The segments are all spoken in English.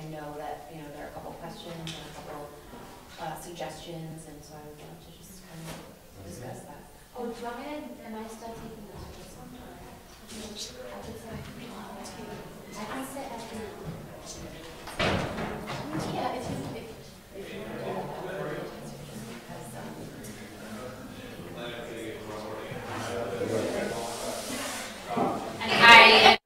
I know that, you know, there are a couple questions and a couple suggestions, and so I would love to just kind of discuss that. Oh, do you want me to, am I still taking this for this one? I can sit at the, yeah, if you want to do that. And I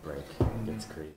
break. It's crazy.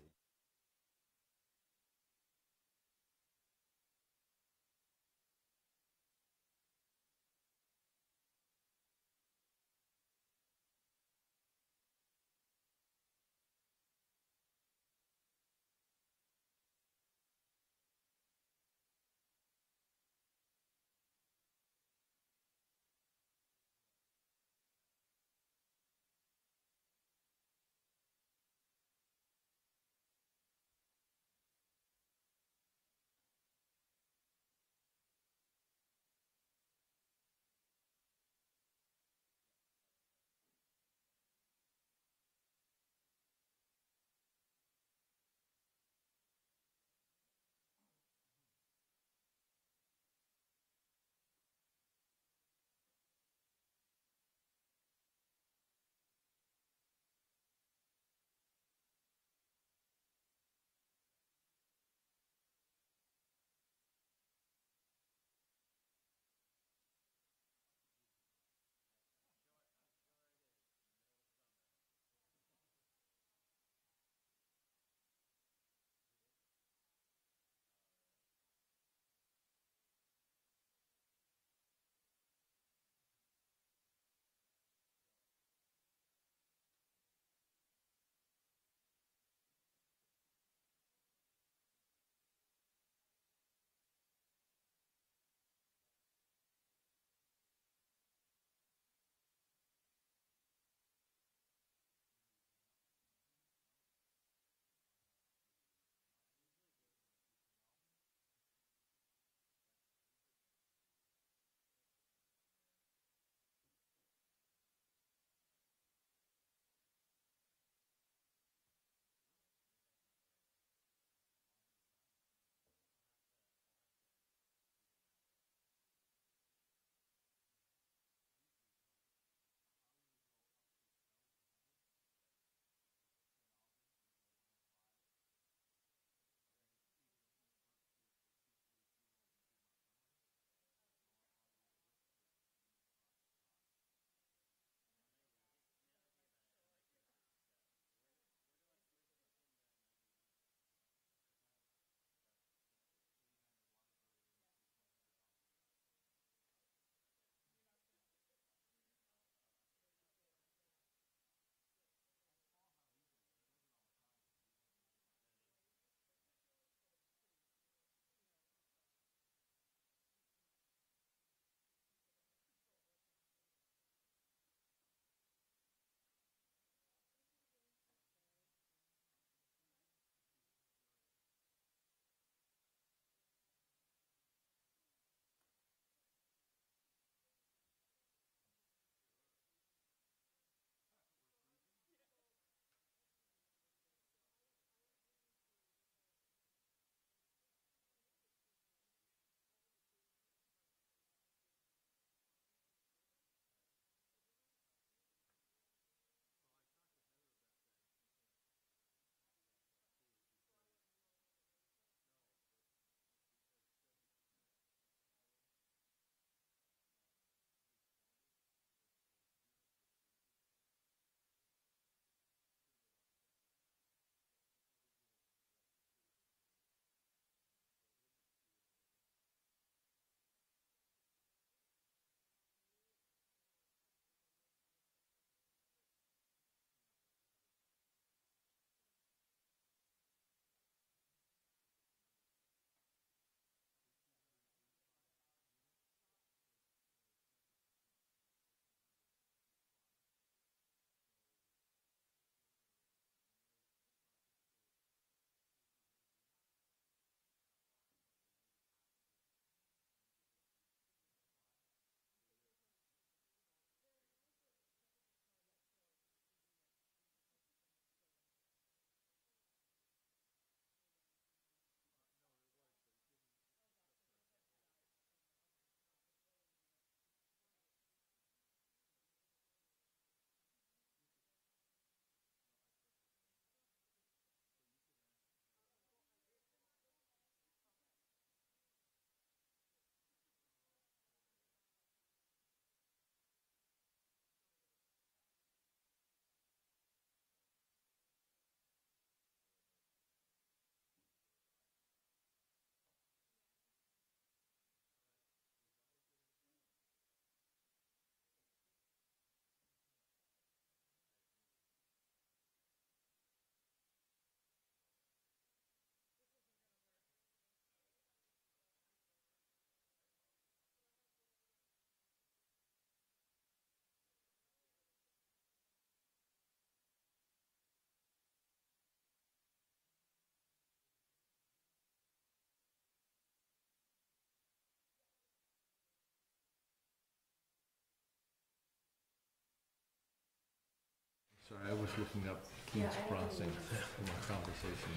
Sorry, I was looking up Kings Crossing in my conversation.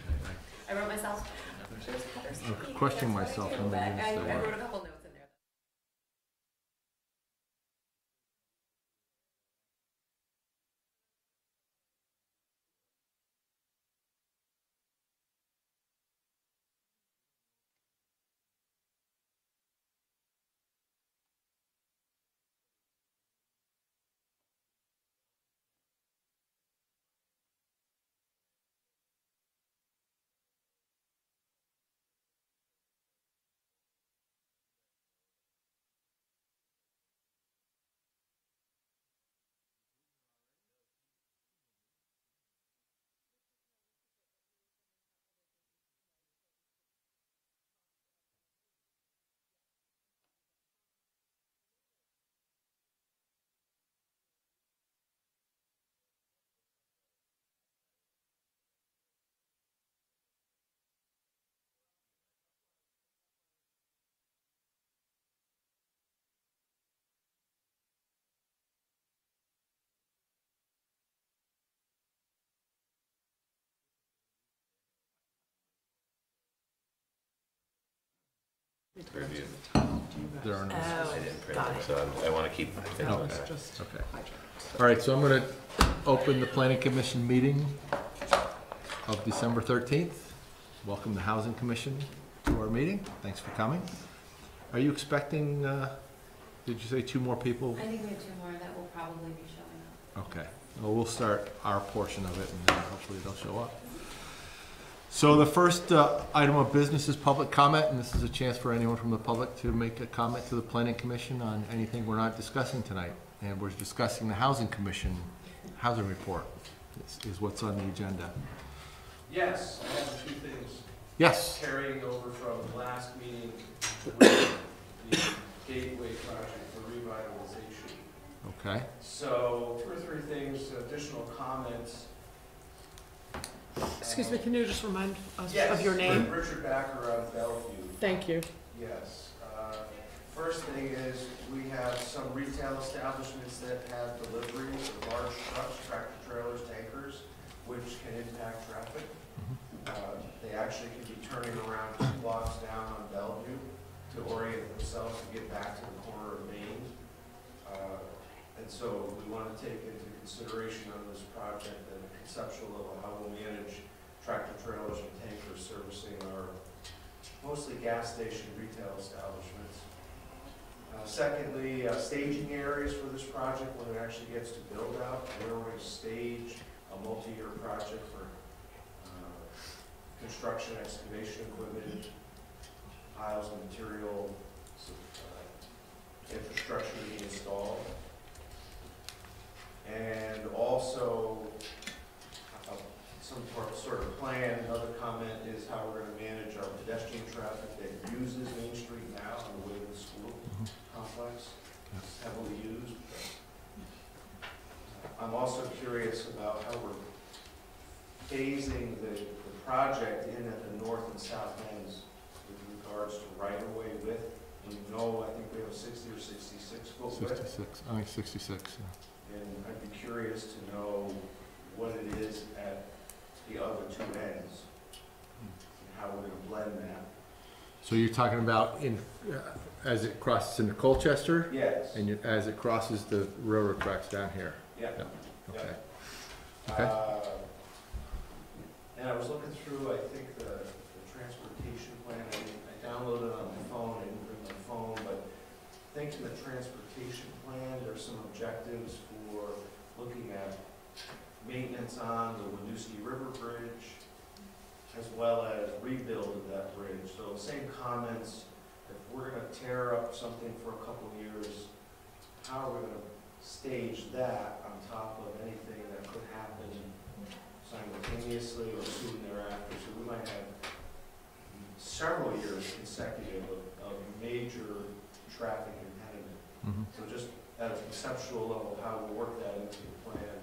I wrote myself. I'm questioning myself how many units there I were. wrote a couple notes in there. Review. There are no. I didn't print them, so I want to keep it. Okay. Okay. Okay. All right, so I'm going to open the Planning Commission meeting of December 13th. Welcome the Housing Commission to our meeting. Thanks for coming. Are you expecting, did you say 2 more people? I think we have 2 more that will probably be showing up. Okay. Well, we'll start our portion of it and then hopefully they'll show up. So the first item of business is public comment, and this is a chance for anyone from the public to make a comment to the Planning Commission on anything we're not discussing tonight. And we're discussing the Housing Commission housing report. This is what's on the agenda. Yes, I have a few things Yes. carrying over from last meeting with the Gateway project for revitalization. Okay. So 2 or 3 things, additional comments. Excuse me, can you just remind us Yes, of your name? Richard Backer out of Bellevue. Thank you. Yes. First thing is, we have some retail establishments that have deliveries of large trucks, tractor trailers, tankers, which can impact traffic. They actually can be turning around 2 blocks down on Bellevue to orient themselves to get back to the corner of Main. And so we want to take into consideration on this project at a conceptual level how we'll manage tractor trailers and tankers servicing our mostly gas station retail establishments. Secondly, staging areas for this project when it actually gets to build out. We're going to stage a multi-year project for construction, excavation equipment, piles of material, infrastructure to be installed. And also, some sort of plan, another comment is how we're going to manage our pedestrian traffic that uses Main Street now on the way to the school complex. It's heavily used. I'm also curious about how we're phasing the project in at the north and south ends with regards to right-of-way width. We know, I think we have a 60 or 66 foot width. 66, I think 66, yeah. And I'd be curious to know what it is at the other 2 ends and how we're going to blend that. So you're talking about in, as it crosses into Colchester? Yes. And as it crosses the railroad tracks down here? Yeah. Okay. Yeah. Okay. And I was looking through, I think, the transportation plan. I downloaded it on my phone. I didn't bring my phone, but I think in the transportation plan, there's some objectives for looking at maintenance on the Winooski River Bridge, as well as rebuild of that bridge. So same comments, if we're going to tear up something for a couple of years, how are we going to stage that on top of anything that could happen simultaneously or soon thereafter? So we might have several years consecutive of major traffic impediment. Mm-hmm. So just at a conceptual level, how we'll work that into the plan.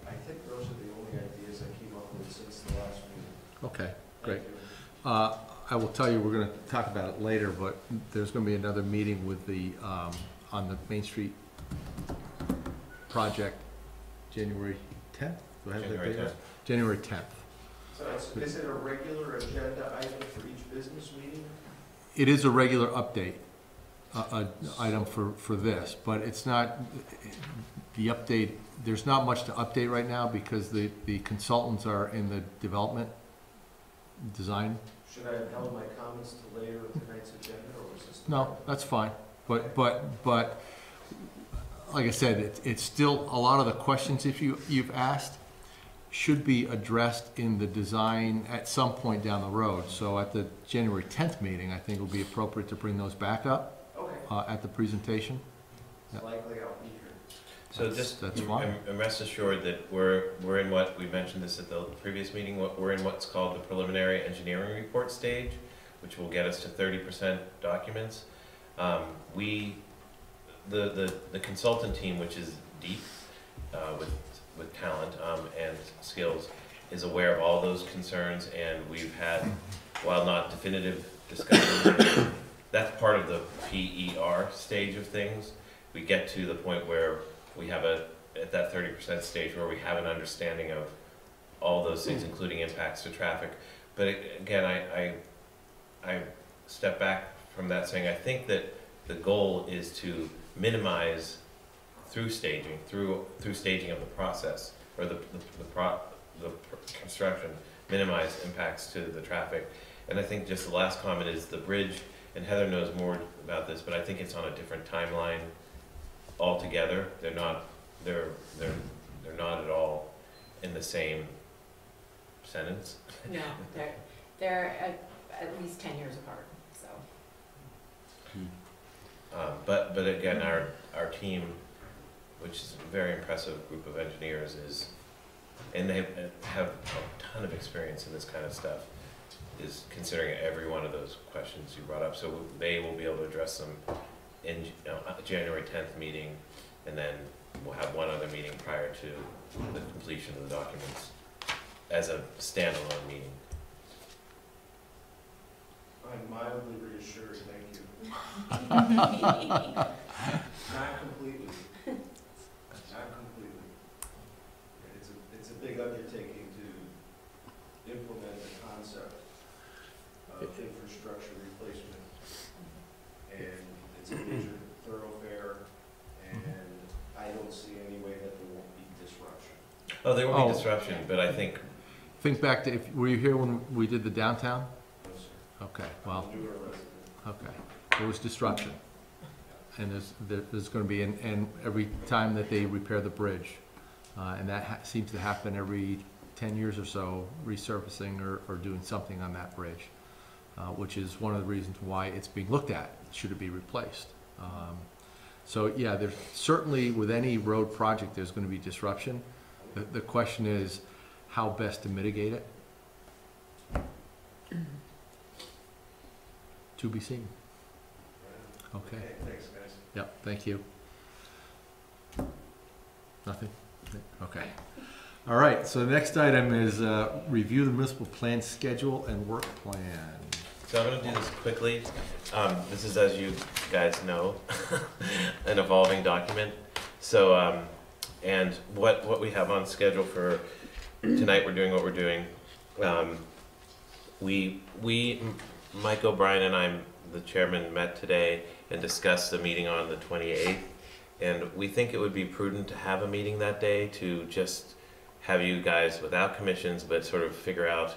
I think those are the only ideas I came up with since the last meeting. Okay, great. Thank you. I will tell you, we're going to talk about it later, but there's going to be another meeting with the, on the Main Street project January 10th? Do I have that January date right? 10th. January 10th. So is it a regular agenda item for each business meeting? It is a regular update, item for this, but it's not, the update, there's not much to update right now because the consultants are in the development, design. Should I have held my comments to later in tonight's agenda, or was this? No, that's fine, but, like I said, it's still, a lot of the questions you've asked should be addressed in the design at some point down the road. So at the January 10th meeting, I think it would be appropriate to bring those back up Okay. at the presentation. It's likely I'll be here. So just, That's fine. and rest assured that we're in what, we mentioned this at the previous meeting, we're in what's called the preliminary engineering report stage, which will get us to 30% documents. The consultant team, which is deep with talent and skills, is aware of all those concerns, and we've had, while not definitive discussions, that's part of the PER stage of things. We get to the point where we have at that 30% stage where we have an understanding of all those things, including impacts to traffic. But again, I step back from that saying I think that the goal is to minimize through staging of the process, or the construction, minimize impacts to the traffic. And I think just the last comment is the bridge, and Heather knows more about this, but I think it's on a different timeline altogether. They're not at all in the same sentence. No, they're at least 10 years apart, so. But again, our team, which is a very impressive group of engineers, and they have a ton of experience in this kind of stuff, is considering every one of those questions you brought up. So they will be able to address them in January 10th meeting, and then we'll have one other meeting prior to the completion of the documents as a standalone meeting. I'm mildly reassured, thank you. Not completely. Not completely. It's a big undertaking to implement the concept of infrastructure replacement. And it's a major thoroughfare, and I don't see any way that there won't be disruption. Oh, there will be disruption, but I think Think back to, were you here when we did the downtown? No, sir. Okay, well, I'm a newer resident. okay. There was disruption. And there's gonna be, and every time that they repair the bridge, and that seems to happen every 10 years or so, resurfacing or doing something on that bridge, which is one of the reasons why it's being looked at, should it be replaced. So yeah, there's certainly, with any road project, there's gonna be disruption. The question is, how best to mitigate it? To be seen. Okay. Thanks, guys. Yep, thank you. Nothing? Okay. All right, so the next item is review the municipal plan schedule and work plan. so. I'm going to do this quickly. This is, as you guys know, an evolving document. So, and what we have on schedule for tonight, we're doing what we're doing. Mike O'Brien and I, the chairman, met today and discussed the meeting on the 28th. And we think it would be prudent to have a meeting that day to just have you guys, without commissions, but sort of figure out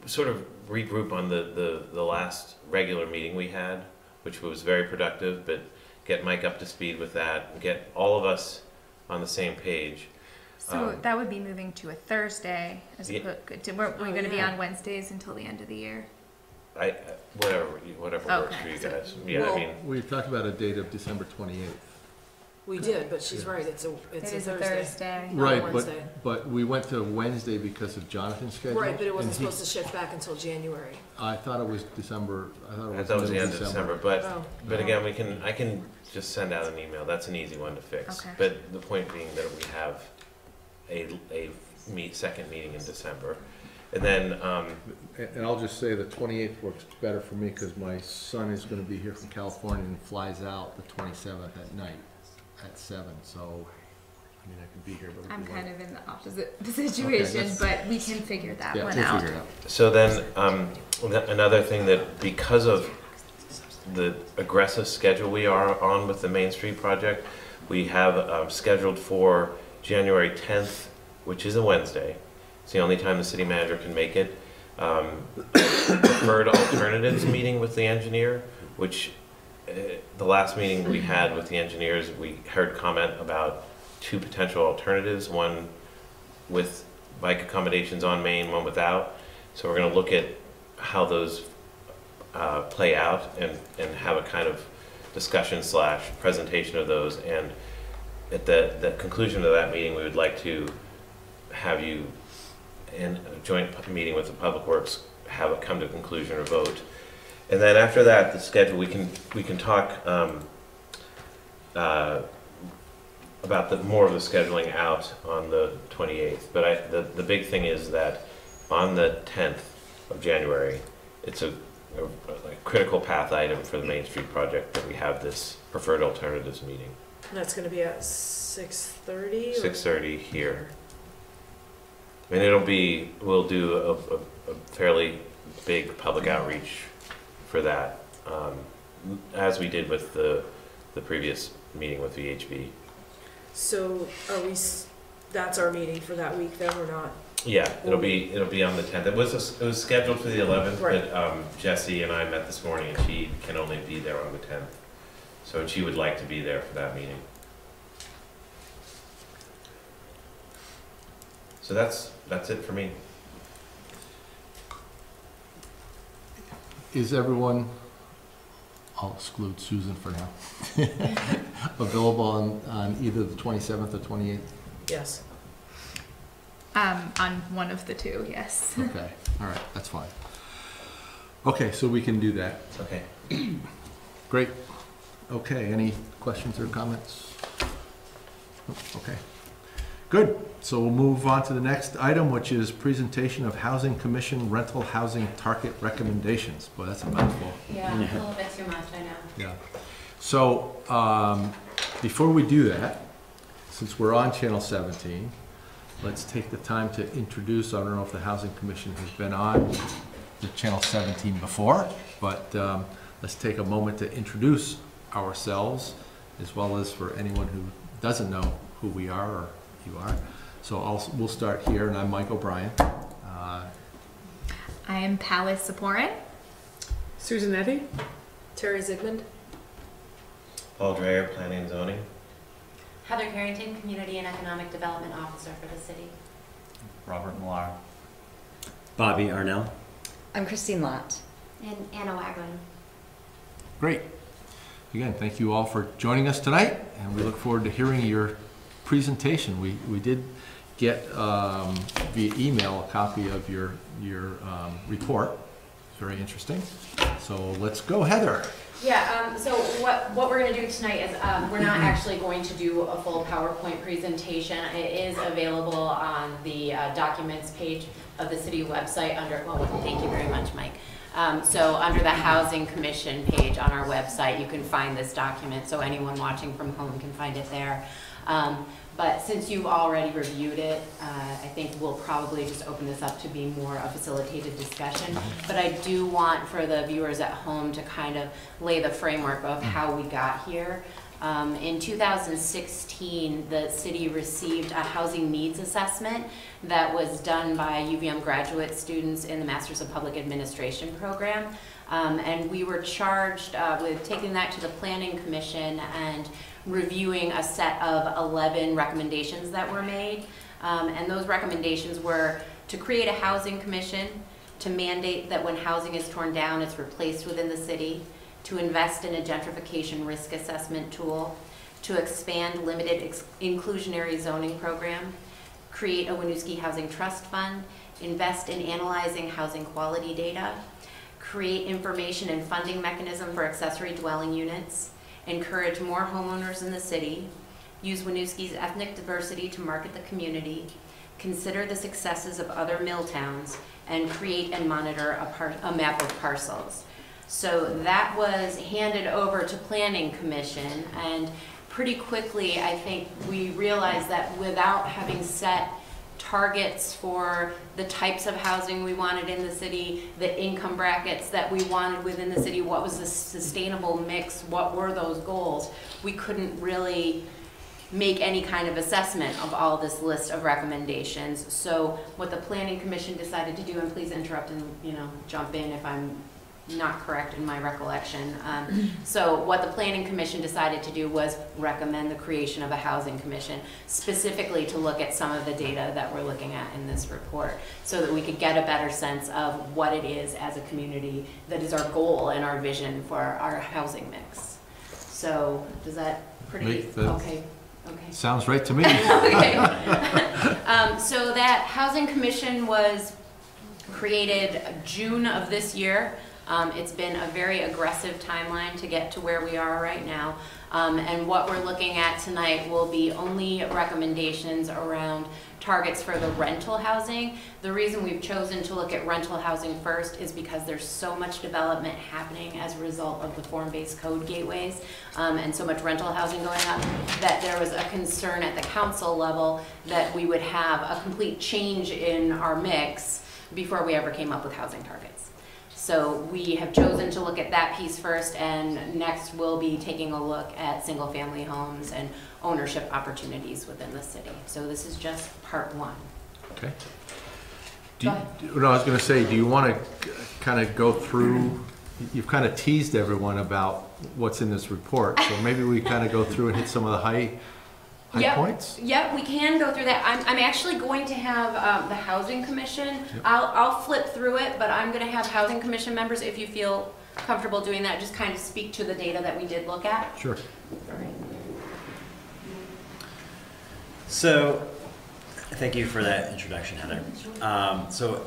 sort of regroup on the last regular meeting we had, which was very productive, but get Mike up to speed with that, get all of us on the same page. So that would be moving to a Thursday, as opposed to, we're going to be on Wednesdays until the end of the year. Whatever works for you guys. Yeah, Well, I mean, We talked about a date of December 28th. we did, but she's right, it's a It is a Thursday. Thursday. Not a Right, Wednesday. but we went to Wednesday because of Jonathan's schedule. Right, but it wasn't and he- supposed to shift back until January. I thought it was December, I thought it was the end of December, but Oh. again, I can just send out an email. That's an easy one to fix. Okay. But the point being that we have a second meeting in December. And then, And I'll just say the 28th works better for me because my son is going to be here from California and flies out the 27th at night at 7. So I mean, I can be here, but. I'm kind of in the opposite situation, that's- but we can figure that Yeah, one we'll out. figure it out. So then, another thing that, because of the aggressive schedule we are on with the Main Street project, we have scheduled for January 10th, which is a Wednesday. It's the only time the city manager can make it. Preferred alternatives meeting with the engineer, which the last meeting we had with the engineers, we heard comment about 2 potential alternatives, one with bike accommodations on Main, one without. So we're going to look at how those play out and have a kind of discussion / presentation of those. And at the conclusion of that meeting, we would like to have you, in a joint meeting with the Public Works, have it come to a conclusion or vote. And then after that, the schedule, we can talk about more of the scheduling out on the 28th. But the big thing is that on the 10th of January, it's a critical path item for the Main Street project that we have this preferred alternatives meeting. And that's gonna be at 6:30? 6:30 here. And we'll do a fairly big public outreach for that, as we did with the previous meeting with VHB. So that's our meeting for that week then, or not? Yeah, it'll be on the 10th. It was scheduled for the 11th, Right. but Jessie and I met this morning, and she can only be there on the 10th. So she would like to be there for that meeting. So that's it for me. Is everyone, I'll exclude Susan for now, available on either the 27th or 28th? Yes. On one of the 2, yes. Okay, all right, that's fine. Okay, so we can do that. Okay. Great. Okay, any questions or comments? Okay. Good. So we'll move on to the next item, which is presentation of Housing Commission rental housing target recommendations. Boy, that's a mouthful. Yeah, a little bit too much, I know. Yeah. So before we do that, since we're on Channel 17, let's take the time to introduce, I don't know if the Housing Commission has been on the Channel 17 before, but let's take a moment to introduce ourselves, as well as for anyone who doesn't know who we are or you are. So we'll start here, and I'm Mike O'Brien. I am Palace Saporin. Susan Eddy? Terry Zigmund? Paul Dreyer, Planning and Zoning. Heather Carrington, Community and Economic Development Officer for the city. Robert Millar. Bobby Arnell. I'm Christine Lott. And Anna Wagland. Great. Again, thank you all for joining us tonight, and we look forward to hearing your presentation. We did get via email a copy of your report. It's very interesting. So let's go, Heather. Yeah, so what we're going to do tonight is we're not actually going to do a full PowerPoint presentation. It is available on the documents page of the city website under, well, thank you very much, Mike. So under the Housing Commission page on our website, you can find this document, so anyone watching from home can find it there. But since you've already reviewed it, I think we'll probably just open this up to be more a facilitated discussion. But I do want for the viewers at home to kind of lay the framework of how we got here. In 2016, the city received a housing needs assessment that was done by UVM graduate students in the Masters of Public Administration program. And we were charged with taking that to the Planning Commission and reviewing a set of 11 recommendations that were made. And those recommendations were to create a housing commission, to mandate that when housing is torn down, it's replaced within the city, to invest in a gentrification risk assessment tool, to expand limited inclusionary zoning program, create a Winooski Housing Trust Fund, invest in analyzing housing quality data, create information and funding mechanism for accessory dwelling units, encourage more homeowners in the city, use Winooski's ethnic diversity to market the community, consider the successes of other mill towns, and create and monitor a map of parcels. So that was handed over to Planning Commission, and pretty quickly, I think we realized that without having set targets for the types of housing we wanted in the city, the income brackets that we wanted within the city, what was the sustainable mix, what were those goals, we couldn't really make any kind of assessment of all this list of recommendations. So what the Planning Commission decided to do, and please interrupt and jump in if I'm not correct in my recollection. So what the Planning Commission decided to do was recommend the creation of a housing commission, specifically to look at some of the data that we're looking at in this report, so that we could get a better sense of what it is as a community that is our goal and our vision for our housing mix. So does that okay? Okay. Sounds right to me. Okay. So that housing commission was created June of this year. It's been a very aggressive timeline to get to where we are right now. And what we're looking at tonight will be only recommendations around targets for the rental housing. The reason we've chosen to look at rental housing first is because there's so much development happening as a result of the form-based code gateways, and so much rental housing going up, that there was a concern at the council level that we would have a complete change in our mix before we ever came up with housing targets. So we have chosen to look at that piece first, and next we'll be taking a look at single-family homes and ownership opportunities within the city. So this is just part one. Okay. Go ahead. No, I was going to say, do you want to kind of go through, you've kind of teased everyone about what's in this report, so maybe we kind of go through and hit some of the high points? Yep, we can go through that. I'm actually going to have the Housing Commission. Yep. I'll flip through it, but I'm going to have Housing Commission members, if you feel comfortable doing that, just kind of speak to the data that we did look at. Sure. All right. So, thank you for that introduction, Heather. So,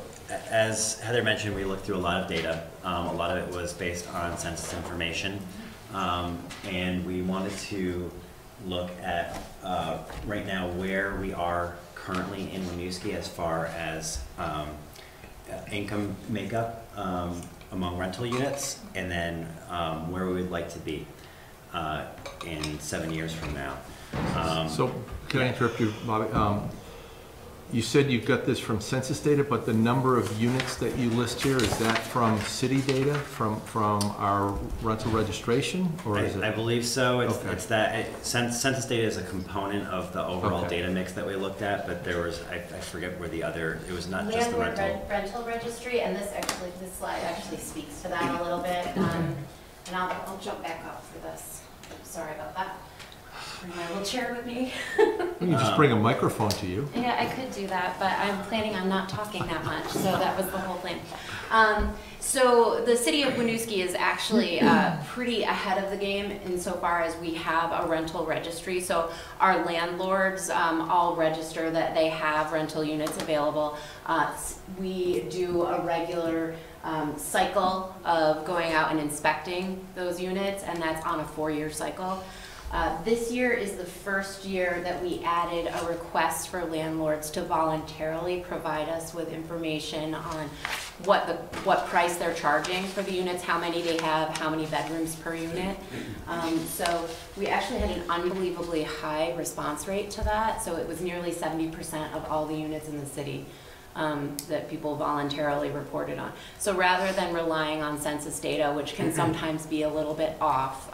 as Heather mentioned, we looked through a lot of data. A lot of it was based on census information, and we wanted to look at right now where we are currently in Winooski as far as income makeup among rental units, and then where we would like to be in 7 years from now. So can I interrupt you, Bobby? You said you got this from census data, but the number of units that you list here, is that from city data, from our rental registration, or is it? I believe so. Okay. It's that census data is a component of the overall Okay. data mix that we looked at, but there was, I forget where the other, it was not just the Landlord rental. rental registry, and this slide actually speaks to that a little bit. And I'll jump back up for this. Sorry about that. Bring my little chair with me. We can just bring a microphone to you. Yeah, I could do that, but I'm planning on not talking that much, so that was the whole plan. So the city of Winooski is actually pretty ahead of the game insofar as we have a rental registry. So our landlords all register that they have rental units available. We do a regular cycle of going out and inspecting those units, and that's on a 4-year cycle. This year is the first year that we added a request for landlords to voluntarily provide us with information on what price they're charging for the units, how many they have, how many bedrooms per unit. So we actually had an unbelievably high response rate to that. So it was nearly 70% of all the units in the city that people voluntarily reported on. So rather than relying on census data, which can sometimes be a little bit off,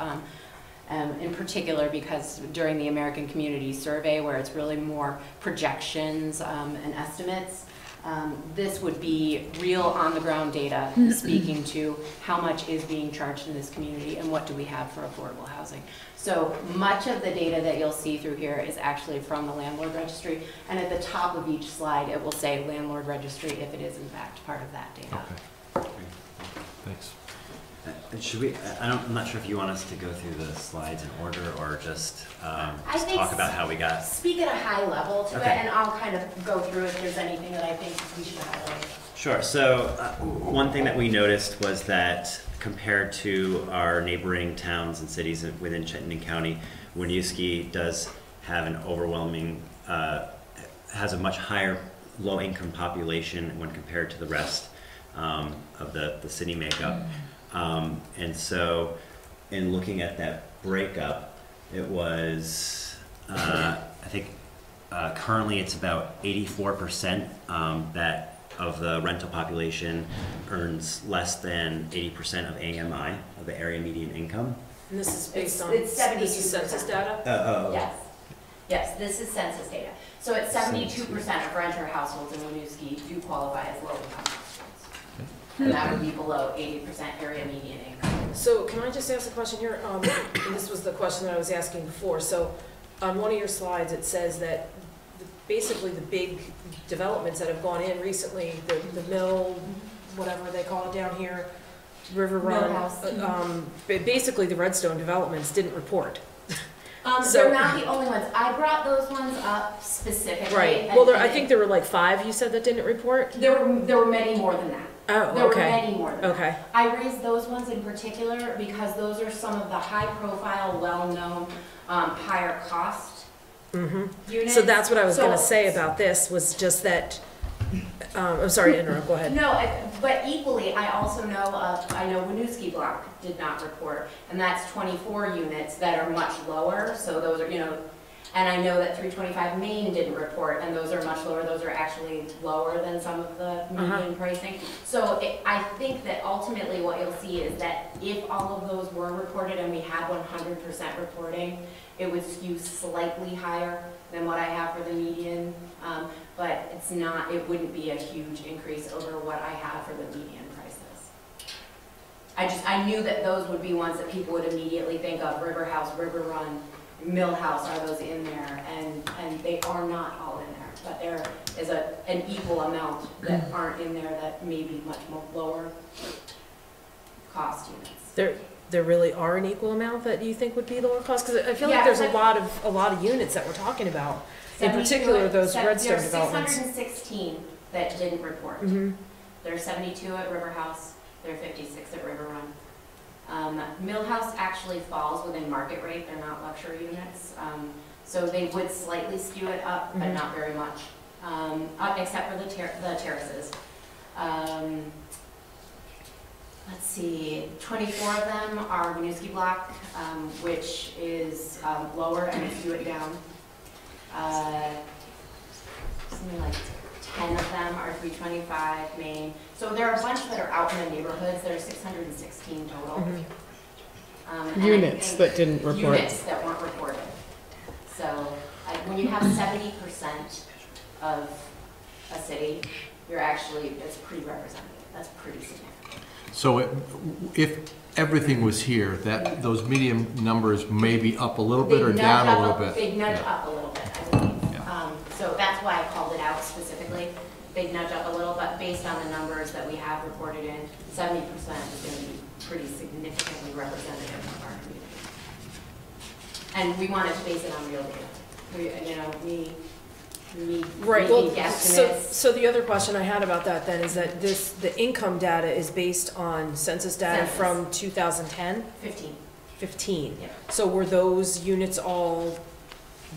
in particular because during the American Community Survey, where it's really more projections and estimates, this would be real on-the-ground data speaking to how much is being charged in this community and what do we have for affordable housing. So much of the data that you'll see through here is actually from the landlord registry, and at the top of each slide it will say landlord registry if it is in fact part of that data. Okay. Thanks. Should we? I'm not sure if you want us to go through the slides in order or just talk about how we got. Speak at a high level to Okay. it, and I'll kind of go through if there's anything that I think we should highlight. Sure. So one thing that we noticed was that compared to our neighboring towns and cities within Chittenden County, Winooski does have an overwhelming, has a much higher low-income population when compared to the rest of the city makeup. And so in looking at that breakup, it was, I think, currently it's about 84% that of the rental population earns less than 80% of AMI, of the area median income. And this is based on, It's 72%. this is census data? Yes, yes, this is census data. So it's 72% of renter households in Winooski do qualify as low-income households. And that would be below 80% area median income. So can I just ask a question here? And this was the question that I was asking before. So on one of your slides, it says that basically the big developments that have gone in recently, the mill, whatever they call it down here, River Run, Mill House. Basically the Redstone developments didn't report. So- They're not the only ones. I brought those ones up specifically. Right. and- Well, and I think there were like 5 you said that didn't report? There were many more than that. Oh, There were okay. many more than that. Okay. I raised those ones in particular because those are some of the high-profile, well-known, higher cost units. So that's what I was So- gonna say about this, was just that, I'm sorry to interrupt, go ahead. No, but equally, I also know I know Winooski block did not report, and that's 24 units that are much lower, so those are, and I know that 325 Main didn't report, and those are much lower, those are actually lower than some of the median pricing. So I think that ultimately what you'll see is that if all of those were reported and we had 100% reporting, it would skew slightly higher than what I have for the median, but it's not, it wouldn't be a huge increase over what I have for the median prices. I knew that those would be ones that people would immediately think of, River House, River Run, Mill House, are those in there? And they are not all in there, but there is an equal amount that aren't in there that may be much more lower cost units. There really are an equal amount that you think would be lower cost? Because I feel like Yeah, there's like- a lot of units that we're talking about. In 72 particular, those Redstone There's developments. 616 that didn't report. Mhm. There's 72 at River House, there are 56 at River Run. Mill House actually falls within market rate, they're not luxury units. So they would slightly skew it up, but not very much, except for the terraces. Let's see, 24 of them are Winooski block, which is lower, and we skew it down. Something like 10 of them are 325 Main. So there are a bunch that are out in the neighborhoods. There are 616 total. And I Units think that didn't report. Units that weren't reported. So when you have 70% of a city, it's pretty representative. That's pretty significant. So if everything was here, those medium numbers may be up a little bit or down a little bit? They'd nudge Yeah. up a little bit, I believe. Yeah. So that's why I called it out specifically. They'd nudge up a little, but based on the numbers that we have reported in, 70% is going to be pretty significantly representative of our community. And we wanted to base it on real data. We Right, well, guesstimates. so the other question I had about that then is that the income data is based on census data Census. from 2010, 15. Yeah. So were those units all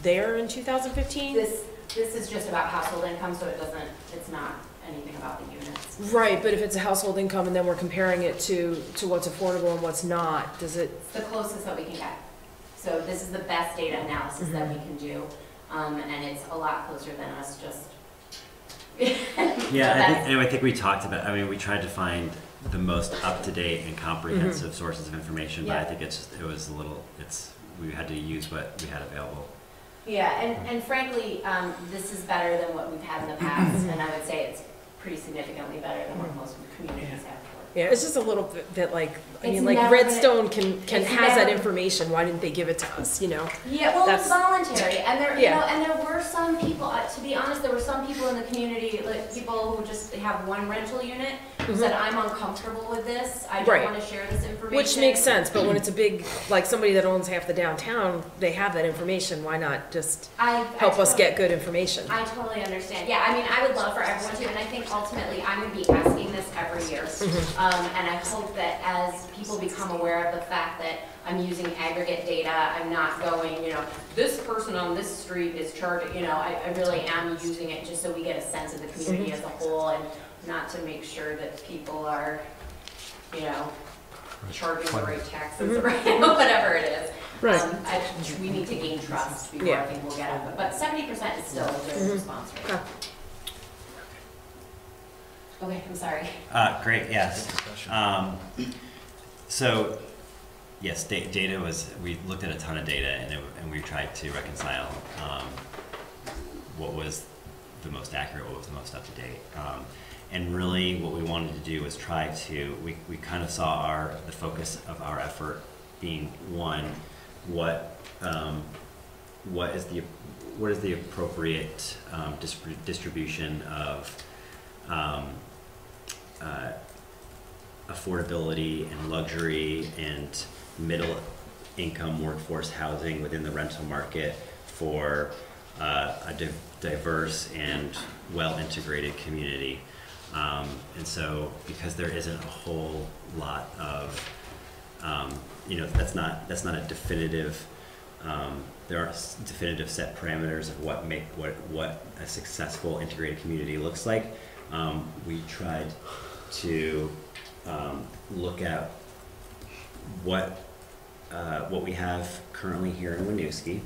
there in 2015? This is just about household income, so it's not anything about the units. Right, but if it's a household income and then we're comparing it to what's affordable and what's not, does it? It's the closest that we can get. So this is the best data analysis that we can do, and it's a lot closer than us just. Yeah, I think we talked about, we tried to find the most up-to-date and comprehensive sources of information, but I think we had to use what we had available. Yeah, and frankly, this is better than what we've had in the past, and I would say it's pretty significantly better than what most communities have. Yeah, it's just a little bit like, It's never Redstone has that never- information, why didn't they give it to us, Yeah, well, it's That's- voluntary, and there, Yeah. and there were some people, to be honest, there were some people in the community, like people who just have one rental unit, who said, I'm uncomfortable with this, I don't Right. want to share this information. Which makes sense, but when it's a big, like somebody that owns half the downtown, they have that information, why not just help us get good information? I totally understand. Yeah, I would love for everyone to, and I think ultimately I'm going to be asking this every year. And I hope that as people become aware of the fact that I'm using aggregate data, I'm not going, this person on this street is charging, I really am using it just so we get a sense of the community as a whole, and not to make sure that people are, charging the right taxes or whatever it is. Right. We need to gain trust before I Yeah. think we'll get it, but 70% is still a good response rate. Okay. Okay, I'm sorry. Great, yes. So, yes, data was, we looked at a ton of data and we tried to reconcile what was the most accurate, what was the most up to date. And really what we wanted to do was try to, we kind of saw the focus of our effort being one, what is the appropriate distribution of affordability and luxury and middle income workforce housing within the rental market for a diverse and well integrated community. And so because there isn't a whole lot of that's not a definitive there aren't definitive set parameters of what a successful integrated community looks like. We tried to look at what we have currently here in Winooski,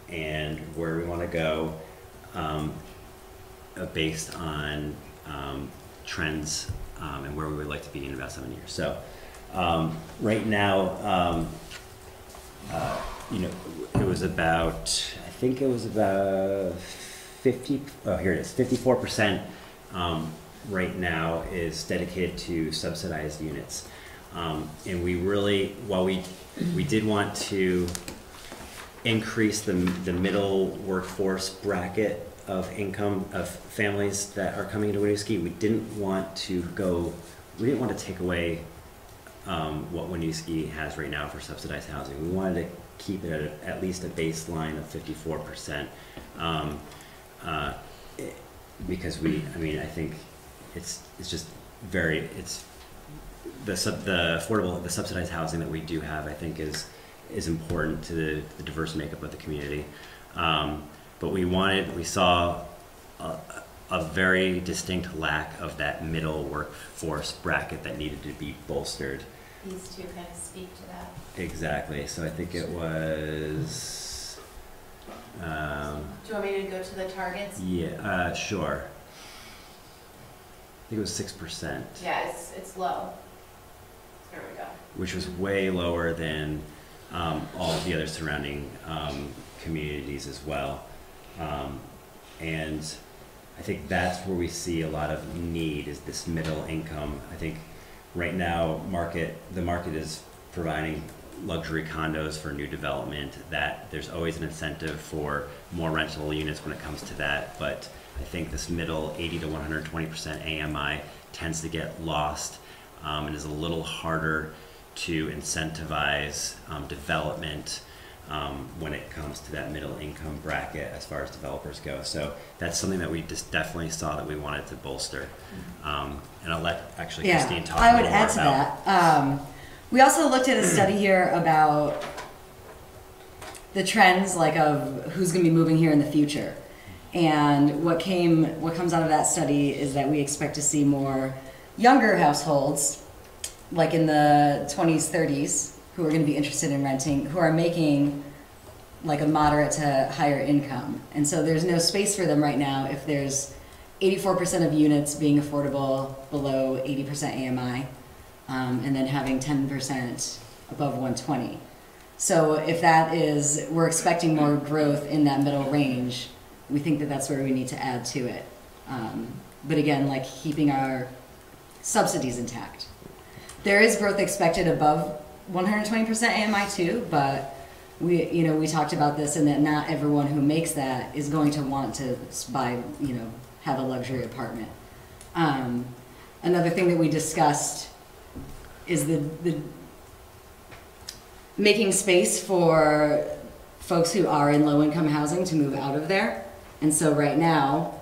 and where we want to go based on trends and where we would like to be in about 7 years. So right now, it was about, I think it was about 54% right now is dedicated to subsidized units. And we really, while we did want to increase the middle workforce bracket of income of families that are coming to Winooski, we didn't want to take away what Winooski has right now for subsidized housing. We wanted to keep it at least a baseline of 54%, because I think it's just the subsidized housing that we do have, I think is important to the diverse makeup of the community. But we saw a very distinct lack of that middle workforce bracket that needed to be bolstered. These two kind of speak to that. Exactly. So I think it was. Do you want me to go to the targets? Yeah. Sure. I think it was 6%. Yeah, it's low. There we go. Which was way lower than all of the other surrounding communities as well. And I think that's where we see a lot of need, is this middle income. I think right now the market is providing luxury condos for new development, that there's always an incentive for more rental units when it comes to that. But I think this middle 80 to 120% AMI tends to get lost, and is a little harder to incentivize development when it comes to that middle income bracket as far as developers go. So that's something that we just definitely saw that we wanted to bolster. And I'll let actually Christine talk a little more about. I would add to that. We also looked at a study here about the trends, like of who's going to be moving here in the future. And what comes out of that study is that we expect to see more younger households, like in the 20s, 30s, who are going to be interested in renting, who are making like a moderate to higher income. And so there's no space for them right now if there's 84% of units being affordable below 80% AMI, and then having 10% above 120. So if we're expecting more growth in that middle range, we think that that's where we need to add to it. But again, like keeping our subsidies intact. There is growth expected above 120% AMI too, but we talked about this, and that not everyone who makes that is going to want to buy, have a luxury apartment. Another thing that we discussed is the making space for folks who are in low-income housing to move out of there. And so right now,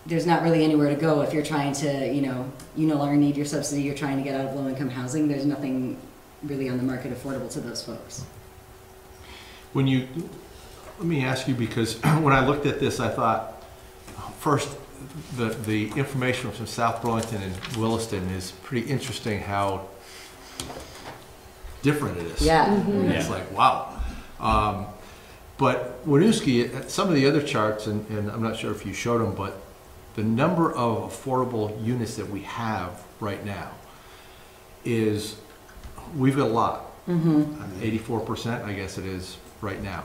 there's not really anywhere to go if you're trying to, you no longer need your subsidy, you're trying to get out of low-income housing. There's nothing really on the market affordable to those folks. Let me ask you, because when I looked at this, I thought, first, the information from South Burlington and Williston is pretty interesting, how different it is. Yeah. And it's like, wow. But Winooski, some of the other charts, and I'm not sure if you showed them, but the number of affordable units that we have right now is, we've got a lot. 84%, I guess it is right now.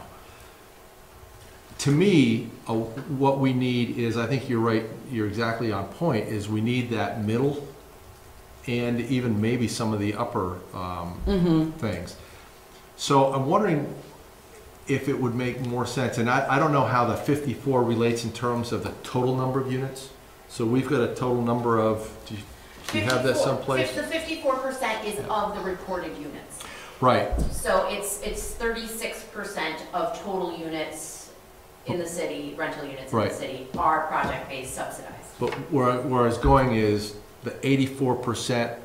To me, what we need is, I think you're right, you're exactly on point, is we need that middle and even maybe some of the upper things. So I'm wondering if it would make more sense, and I don't know how the 54 relates in terms of the total number of units. So we've got a total number of, do you have that someplace? The 54% is of the reported units. Right. So it's 36% of total units in the city, rental units in the city, are project-based subsidized. But where I was going is, the 84%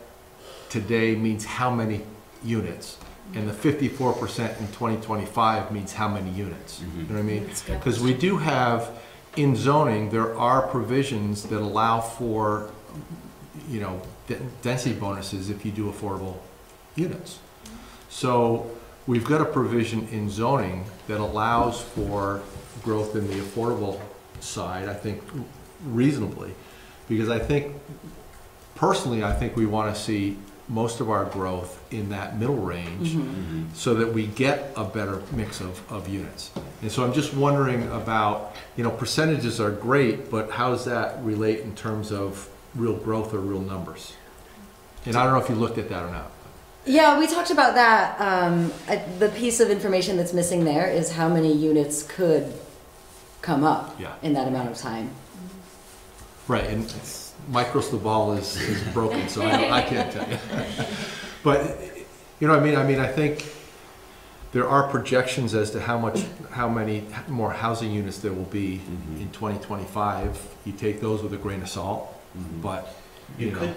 today means how many units? And the 54% in 2025 means how many units? You know what I mean? Because we do have, in zoning, there are provisions that allow for, you know, density bonuses if you do affordable units. So we've got a provision in zoning that allows for growth in the affordable side, I think reasonably, because I think, personally, I think we want to see most of our growth in that middle range so that we get a better mix of units. And so I'm just wondering about, you know, percentages are great, but how does that relate in terms of real growth or real numbers? And I don't know if you looked at that or not. Yeah, we talked about that. The piece of information that's missing there is how many units could come up in that amount of time. Right, and my crystal ball is broken, so I can't tell you. But, you know what I mean? I mean, I think there are projections as to how many more housing units there will be in 2025. You take those with a grain of salt, but you could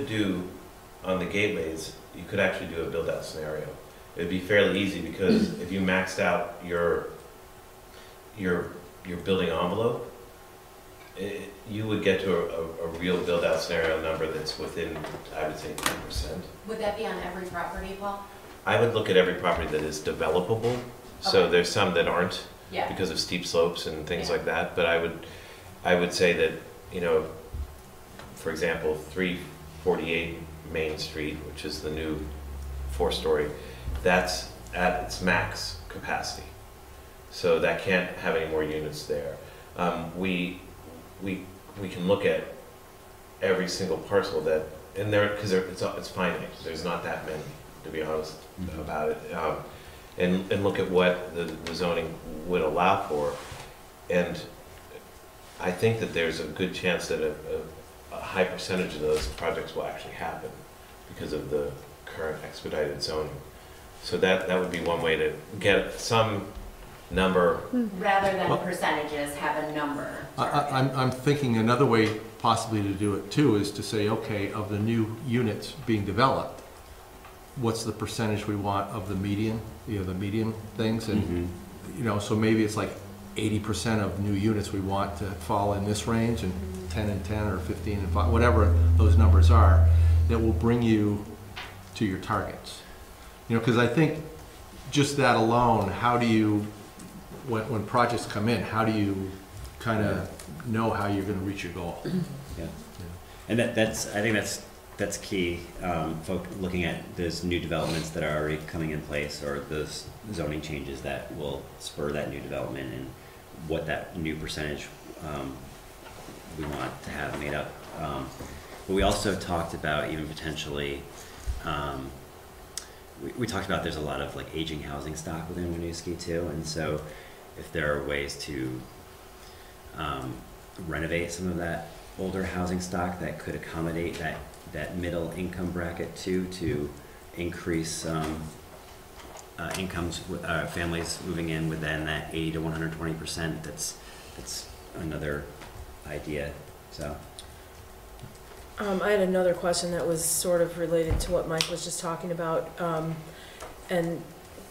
do on the gateways. You could actually do a build-out scenario. It'd be fairly easy because if you maxed out your building envelope, you would get to a real build-out scenario number that's within, I would say, 10%. Would that be on every property, Paul? I would look at every property that is developable. So there's some that aren't because of steep slopes and things like that. But I would say that, you know, for example, 348 Main Street, which is the new 4-story, that's at its max capacity. So that can't have any more units there. We can look at every single parcel that in there, because it's finite. There's not that many, to be honest about it, and look at what the zoning would allow for. And I think that there's a good chance that a high percentage of those projects will actually happen because of the current expedited zoning. So that would be one way to get some number. Rather than percentages, have a number. I'm thinking another way possibly to do it too is to say, okay, of the new units being developed, what's the percentage we want of the median, you know, the median things, and you know, so maybe it's like 80% of new units we want to fall in this range, and 10 and 10 or 15 and 5, whatever those numbers are, that will bring you to your targets. You know, because I think just that alone, how do you, when projects come in, how do you kind of know how you're going to reach your goal? Yeah, and I think that's key. Looking at those new developments that are already coming in place, or those zoning changes that will spur that new development, and what that new percentage we want to have made up. But we also talked about even potentially. We talked about there's a lot of like aging housing stock within Winooski too, and so if there are ways to renovate some of that older housing stock that could accommodate that middle income bracket too, to increase incomes, families moving in within that 80 to 120%. That's another idea. So. I had another question that was sort of related to what Mike was just talking about, and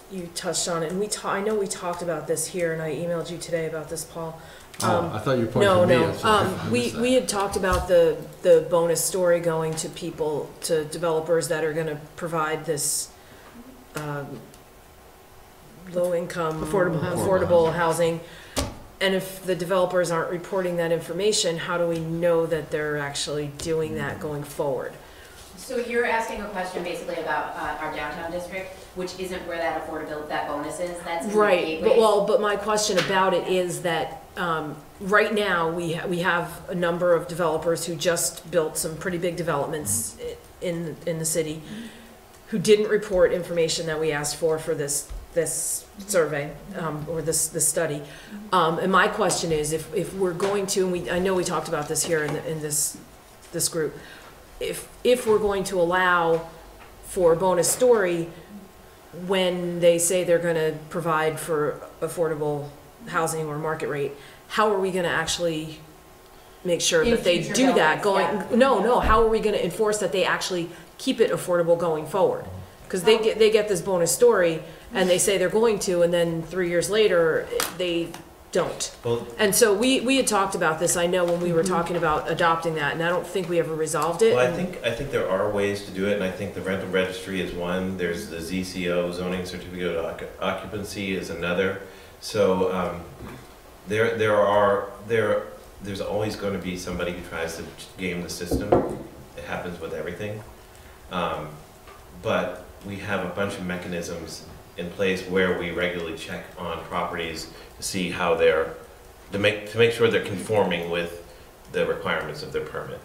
you touched on it. And I know we talked about this here, and I emailed you today about this, Paul. I thought you were pointing to me. No. We had talked about the bonus story going to people, to developers that are going to provide this low-income. Affordable housing. Affordable housing. And if the developers aren't reporting that information, how do we know that they're actually doing that going forward? So you're asking a question basically about our downtown district, which isn't where that affordability, that bonus is, that's in the Right, gateway. but my question about it is that, right now, we have a number of developers who just built some pretty big developments in the city, who didn't report information that we asked for this survey, or this study. And my question is, if we're going to, and I know we talked about this here in this group, if we're going to allow for bonus story, when they say they're gonna provide for affordable housing or market rate, how are we gonna actually make sure In that they future do that buildings, going, no, how are we gonna enforce that they actually keep it affordable going forward? Because they get this bonus story, and they say they're going to, and then 3 years later, they don't. Well, And so we had talked about this, I know, when we were talking about adopting that, and I don't think we ever resolved it. well, I think there are ways to do it, and I think the rental registry is one. There's the ZCO, zoning certificate of occupancy, is another. So there's always going to be somebody who tries to game the system. It happens with everything. But we have a bunch of mechanisms in place where we regularly check on properties to see how to make sure they're conforming with the requirements of their permit.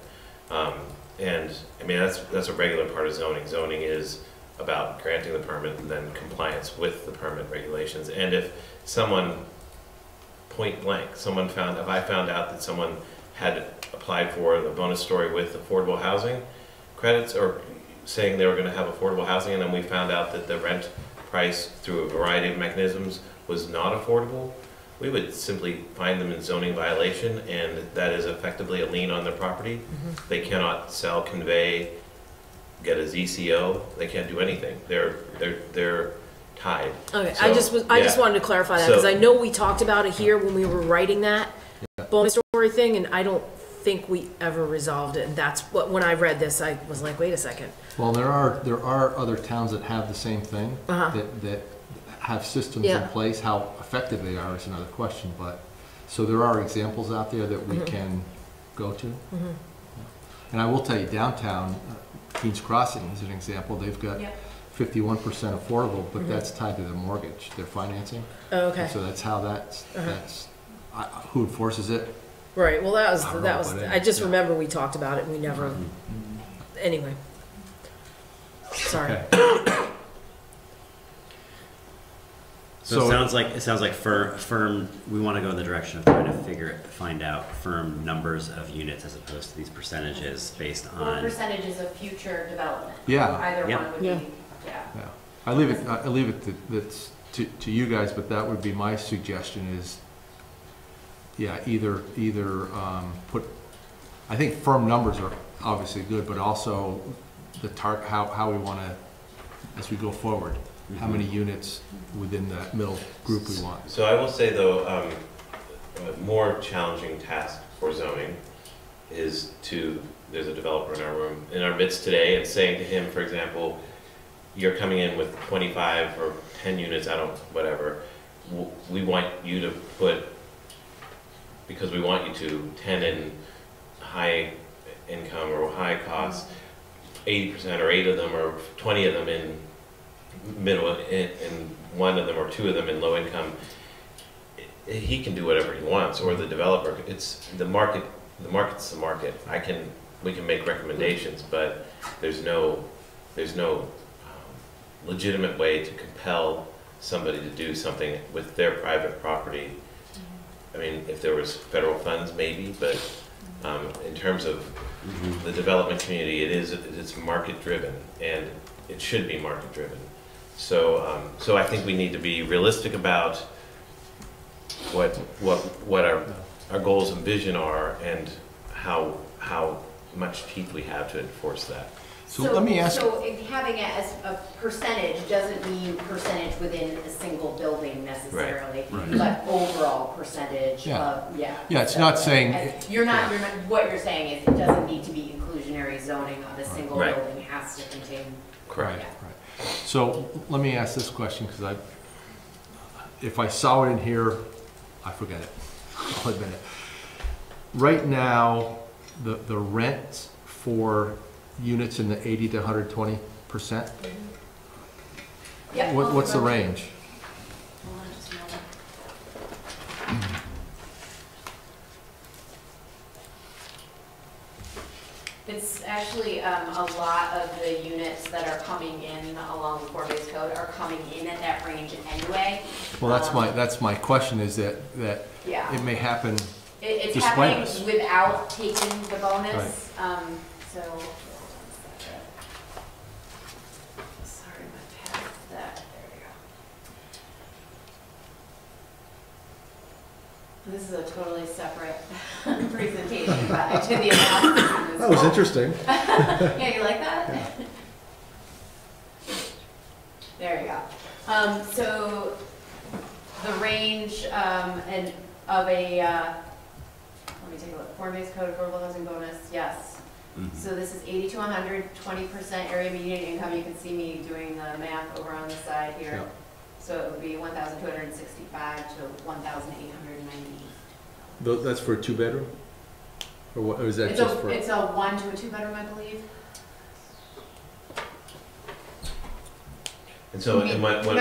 And I mean, that's a regular part of zoning. Zoning is about granting the permit and then compliance with the permit regulations. And if someone, point blank, if I found out that someone had applied for the bonus story with affordable housing credits, or saying they were going to have affordable housing, and then we found out that the rent price through a variety of mechanisms was not affordable, we would simply find them in zoning violation, and that is effectively a lien on their property. They cannot sell, convey, get a ZCO. They can't do anything. They're tied. Okay, So, I just wanted to clarify that, because I know we talked about it here when we were writing that bonus story thing, and I don't think we ever resolved it, and that's what, when I read this, I was like, wait a second. Well, there are other towns that have the same thing, that have systems in place. How effective they are is another question, but, so there are examples out there that we can go to. And I will tell you, downtown, Kings Crossing is an example. They've got 51% affordable, but that's tied to their mortgage, their financing. Oh, okay. And so that's how that's who enforces it? Right, well, that was, I don't know, but I just yeah. remember we talked about it, and we never, anyway. Sorry. Okay. So it sounds like firm, we want to go in the direction of trying to find out firm numbers of units as opposed to these percentages based Or on. percentages of future development. Yeah. Either Yep. one would be, yeah. Yeah, I leave it to you guys, but that would be my suggestion is, yeah, either put, I think firm numbers are obviously good, but also the how we want to, as we go forward, how many units within that middle group we want. So I will say though, a more challenging task for zoning is there's a developer in our midst today, and saying to him, for example, you're coming in with 25 or 10 units, whatever, we want you to put, because we want you to, 10 in high income or high cost, 80% or 8 of them or 20 of them in middle, and 1 of them or 2 of them in low income. He can do whatever he wants, or the developer. It's the market. The market's the market. We can make recommendations, but there's no legitimate way to compel somebody to do something with their private property. I mean, if there was federal funds, maybe, but in terms of the development community, it's market driven, and it should be market driven. So I think we need to be realistic about what our goals and vision are, and how much teeth we have to enforce that. So let me ask. So having it as a percentage doesn't mean percentage within a single building necessarily, but overall percentage of, Yeah, it's not saying. What you're saying is it doesn't need to be inclusionary zoning of a single building, has to contain. Correct. Right. So let me ask this question, because if I saw it in here, I forget it. I'll admit it. Right now, the rent for units in the 80 to 120%, Yep. what's the range? Hold on just a moment. It's actually, a lot of the units that are coming in along the core-based code are coming in at that range anyway. Well, that's my question, is that Yeah. it may happen. It's Just happening bonus. without taking the bonus, so. Sorry, my tab, that, there we go. This is a totally separate presentation, but I did the analysis in this. That was interesting. Yeah, you like that? There you go. So the range, and of a, let me take a look, form-based code, affordable housing bonus, yes. So this is 80 to 100, 20% area median income. You can see me doing the math over on the side here. Yep. So it would be 1,265 to 1,898. That's for a 2-bedroom? Or what, or is that It's just a, for? it's a 1 to a 2-bedroom, I believe. And so, and what we're,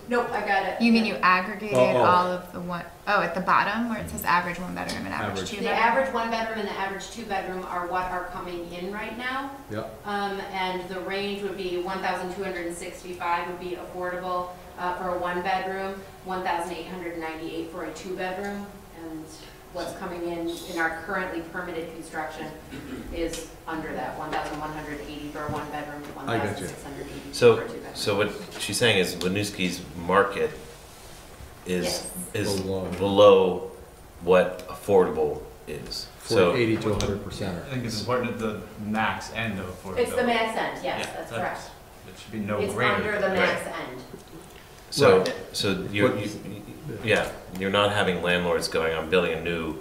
Nope, I got it. You mean you aggregated Oh, oh. all of the one, oh, at the bottom where it says average 1-bedroom and average Average. 2-bedroom? The average 1-bedroom and the average 2-bedroom are what are coming in right now. Yep. And the range would be 1,265 would be affordable for a 1-bedroom, 1,898 for a 2-bedroom, and what's coming in our currently permitted construction is under that, 1,180 for a 1-bedroom, I got you. 1,680 for a so, 2-bedroom. so what she's saying is Winooski's market Yes. is Below. below what affordable is. For So, 80 to 100%. I think it's important at the max end of affordability. It's the max end, yes, Yeah, that's correct. It should be no It's greater. under the max end. so, Right. so you're not having landlords going, I'm building a new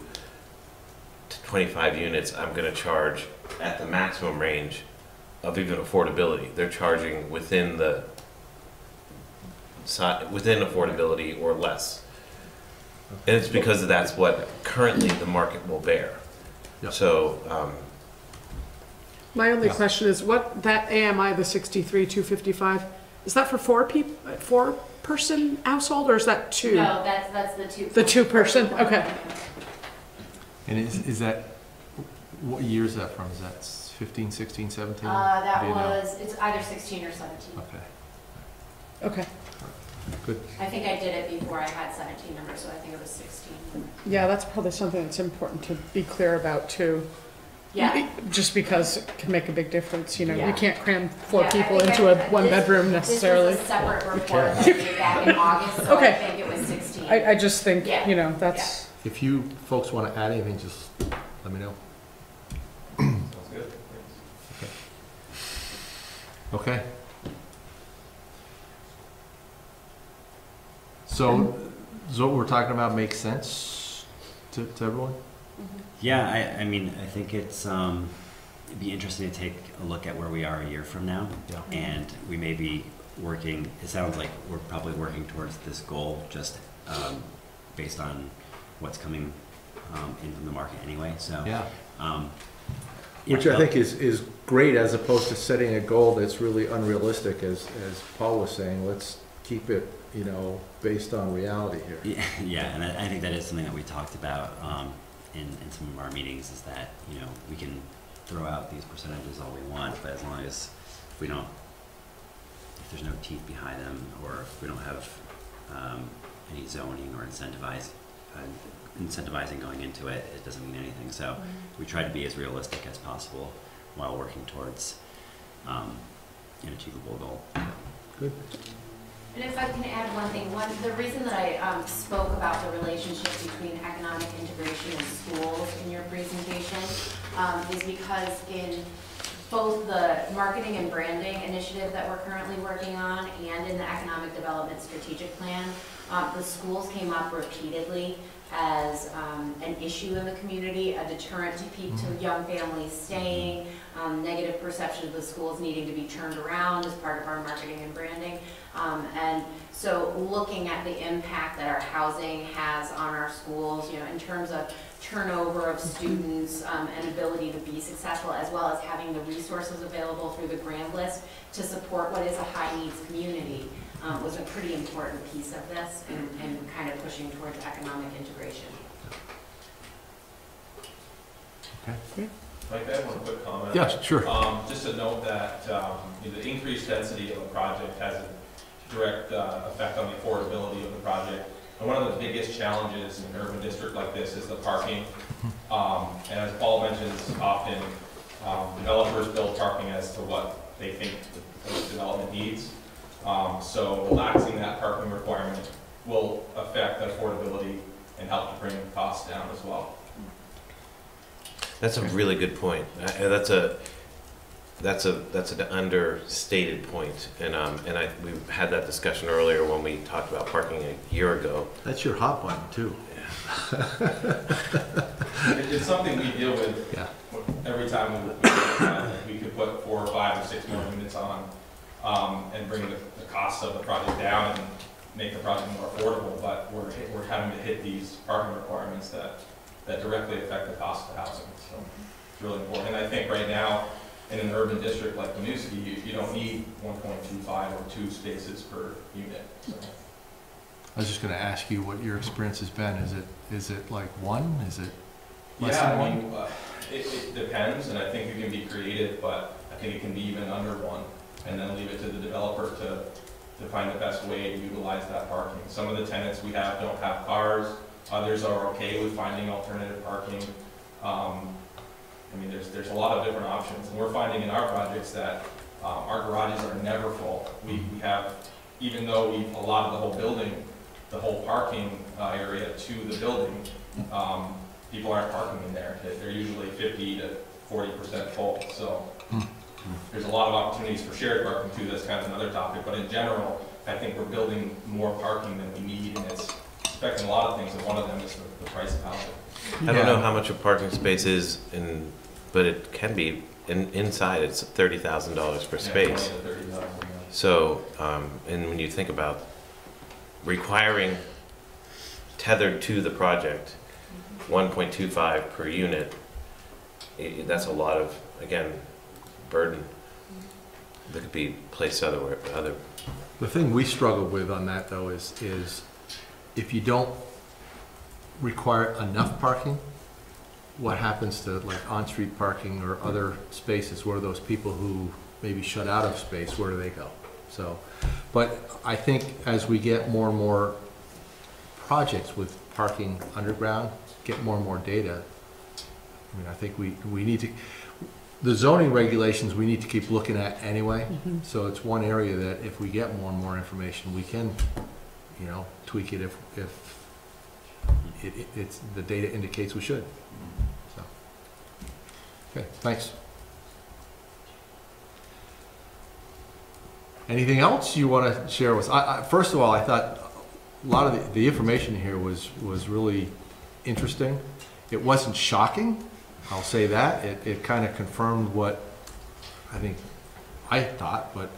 25 units, I'm gonna charge at the maximum range of even affordability. They're charging within the within affordability or less. And it's because that's what currently the market will bear. Yep. So, My only Yeah. question is, what, that AMI, the 63,255, is that for 4-person household, or is that 2? No, that's the two. The 2-person, okay. And is that, what year is that from? Is that 15, 16, 17? That Do you know? was, it's either 16 or 17. Okay, Okay, good. I think I did it before I had 17 numbers, so I think it was 16. yeah, that's probably something that's important to be clear about too. Yeah. Just because it can make a big difference, you know, you Yeah. can't cram 4 Yeah, I people think into a this- 1-bedroom necessarily. This was a separate report that we did back in August, so I Okay. think it was 16. I just think, Yeah. you know, that's, If you folks want to add anything, just let me know. Sounds good. Okay. So, does what we're talking about make sense to everyone? Yeah, I mean, I think it's, it'd be interesting to take a look at where we are a year from now. Yeah. And we may be working, it sounds like we're probably working towards this goal just based on what's coming in from the market anyway, so. Yeah. Yeah, Which I think is great, as opposed to setting a goal that's really unrealistic, as Paul was saying. Let's keep it, you know, based on reality here. Yeah, and I think that is something that we talked about in some of our meetings, is that, you know, we can throw out these percentages all we want, but as long as if there's no teeth behind them, or if we don't have any zoning or incentivizing going into it, it doesn't mean anything. So we try to be as realistic as possible while working towards an achievable goal. Good. And if I can add one thing, the reason that I spoke about the relationship between economic integration and schools in your presentation is because in both the marketing and branding initiative that we're currently working on and in the economic development strategic plan, the schools came up repeatedly as an issue in the community, a deterrent to young families staying, negative perception of the schools needing to be turned around as part of our marketing and branding. And so looking at the impact that our housing has on our schools, in terms of turnover of students and ability to be successful, as well as having the resources available through the grant list to support what is a high needs community, was a pretty important piece of this and kind of pushing towards economic integration. Okay. Mike, I have one quick comment. Yes, sure. Just to note that the increased density of a project has a direct effect on the affordability of the project. And one of the biggest challenges in an urban district like this is the parking. And as Paul mentions often, developers build parking as to what they think the development needs. So relaxing that parking requirement will affect affordability and help to bring costs down as well. That's a really good point. That's an understated point, and we had that discussion earlier when we talked about parking a year ago. That's your hot button too. It's something we deal with every time we could put 4 or 5 or 6 more units on and bring the cost of the project down and make the project more affordable, but we're having to hit these parking requirements that directly affect the cost of the housing. So it's really important. And I think right now, in an urban district like Winooski, you don't need 1.25 or 2 spaces per unit. So. I was just going to ask you what your experience has been. Is it like 1? Is it less Yeah, than I 1? mean, it depends, and I think you can be creative, but I think it can be even under 1, and then leave it to the developer to find the best way to utilize that parking. Some of the tenants we have don't have cars. Others are okay with finding alternative parking. I mean, there's a lot of different options, and we're finding in our projects that our garages are never full. We have, even though we've allotted the whole building, the whole parking area to the building, people aren't parking in there. They're usually 50 to 40% full. So there's a lot of opportunities for shared parking too. That's kind of another topic. But in general, I think we're building more parking than we need, and it's affecting a lot of things, and one of them is the price of housing. I don't know how much a parking space is, but it can be inside. It's $30,000 per space. Yeah, 30,000, yeah. So, and when you think about requiring tethered to the project 1.25 per unit, that's a lot of, again, burden that could be placed other. The thing we struggle with on that though is if you don't require enough parking, what happens to like on-street parking or other spaces where those people who maybe shut out of space, where do they go? So, but I think as we get more and more projects with parking underground, get more and more data, I mean, I think we need to, the zoning regulations we need to keep looking at anyway. So it's one area that if we get more and more information, we can, tweak it if it's the data indicates we should. So, okay, thanks. Anything else you want to share with us? First of all, I thought a lot of the information here was really interesting. It wasn't shocking, I'll say that. It kind of confirmed what I thought, but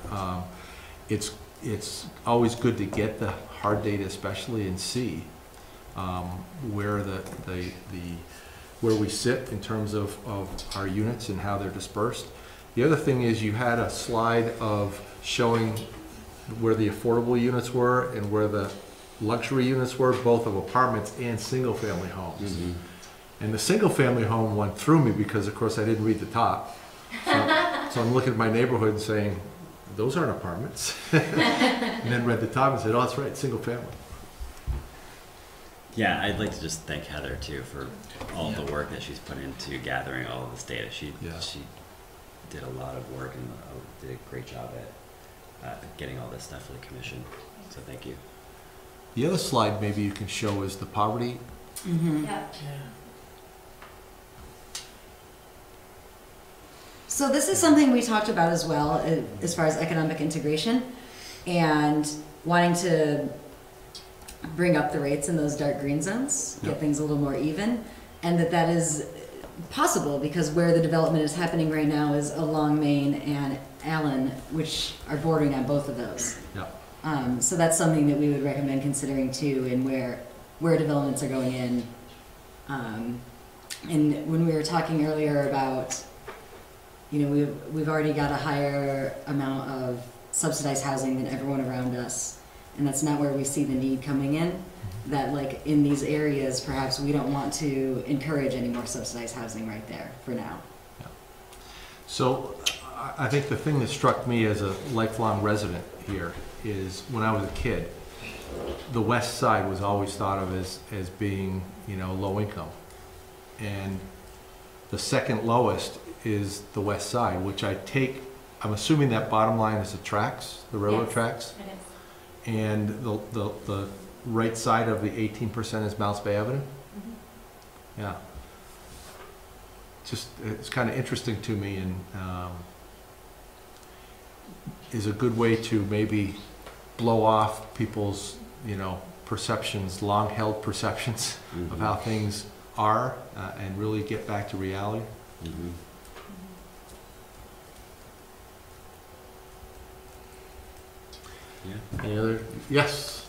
it's always good to get the hard data, especially, and see where where we sit in terms of our units and how they're dispersed. The other thing is you had a slide of showing where the affordable units were and where the luxury units were, both of apartments and single-family homes. And the single-family home went through me because, of course, I didn't read the top. So I'm looking at my neighborhood and saying, those aren't apartments. And then read the top and said, oh, that's right, single-family. Yeah, I'd like to just thank Heather too for all the work that she's put into gathering all of this data. She did a lot of work and did a great job at getting all this stuff for the commission. So thank you. The other slide maybe you can show is the poverty. Yeah. So this is something we talked about as well, as far as economic integration and wanting to bring up the rates in those dark green zones, get things a little more even, and that is possible because where the development is happening right now is along Main and Allen, which are bordering on both of those. Yeah. So that's something that we would recommend considering too, and where developments are going in. And when we were talking earlier about, you know, we've already got a higher amount of subsidized housing than everyone around us, and that's not where we see the need coming in. That like in these areas, perhaps we don't want to encourage any more subsidized housing right there for now. Yeah. So I think the thing that struck me as a lifelong resident here is when I was a kid, the west side was always thought of as being, you know, low income. And the second lowest is the west side, which I'm assuming that bottom line is the tracks, the railroad tracks. It is. And the right side of the 18% is Mounts Bay Avenue? Yeah. It's kind of interesting to me, and is a good way to maybe blow off people's, you know, perceptions, long-held perceptions of how things are, and really get back to reality. Yeah. Any other? Yes.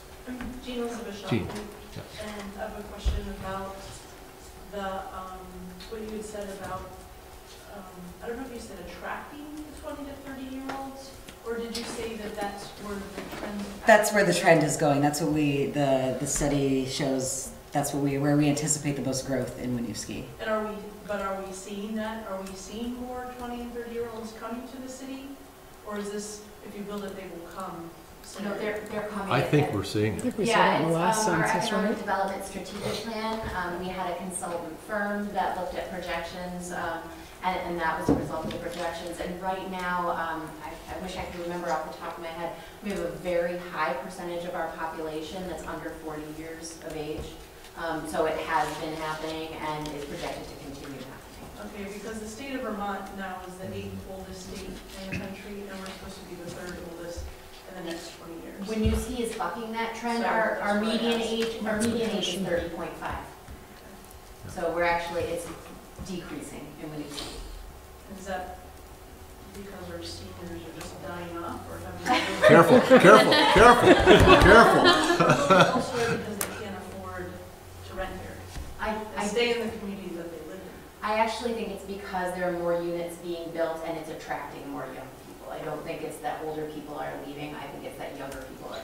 Jean Elizabeth Jean. Shelton. Yeah. And I have a question about the, what you had said about, I don't know if you said attracting the 20 to 30-year-olds, or did you say that that's where the trend? That's where the trend is going. That's what the study shows. That's where we anticipate the most growth in Winooski. And are we seeing that? Are we seeing more 20 and 30-year-olds coming to the city? Or is this, if you build it, they will come? No, they're coming. I think we're seeing I it. think we said it in the last Our census, economic right? development strategic plan, we had a consultant firm that looked at projections, and that was a result of the projections. And right now, I wish I could remember off the top of my head, we have a very high percentage of our population that's under 40 years of age. So it has been happening and is projected to continue happening. Okay, because the state of Vermont now is the 8th oldest state in the country, and we're supposed to be the 3rd oldest in the next 20 years. Winooski is bucking that trend. So Our that's median what I age is 30.5. So we're actually, it's decreasing in Winooski. Is that because our seniors are just dying off, or have Careful, careful, careful, careful. elsewhere because they can't afford to rent here? I Stay in the community that they live in. I actually think it's because there are more units being built and it's attracting more young people. I don't think it's that older people are leaving. I think it's that younger people are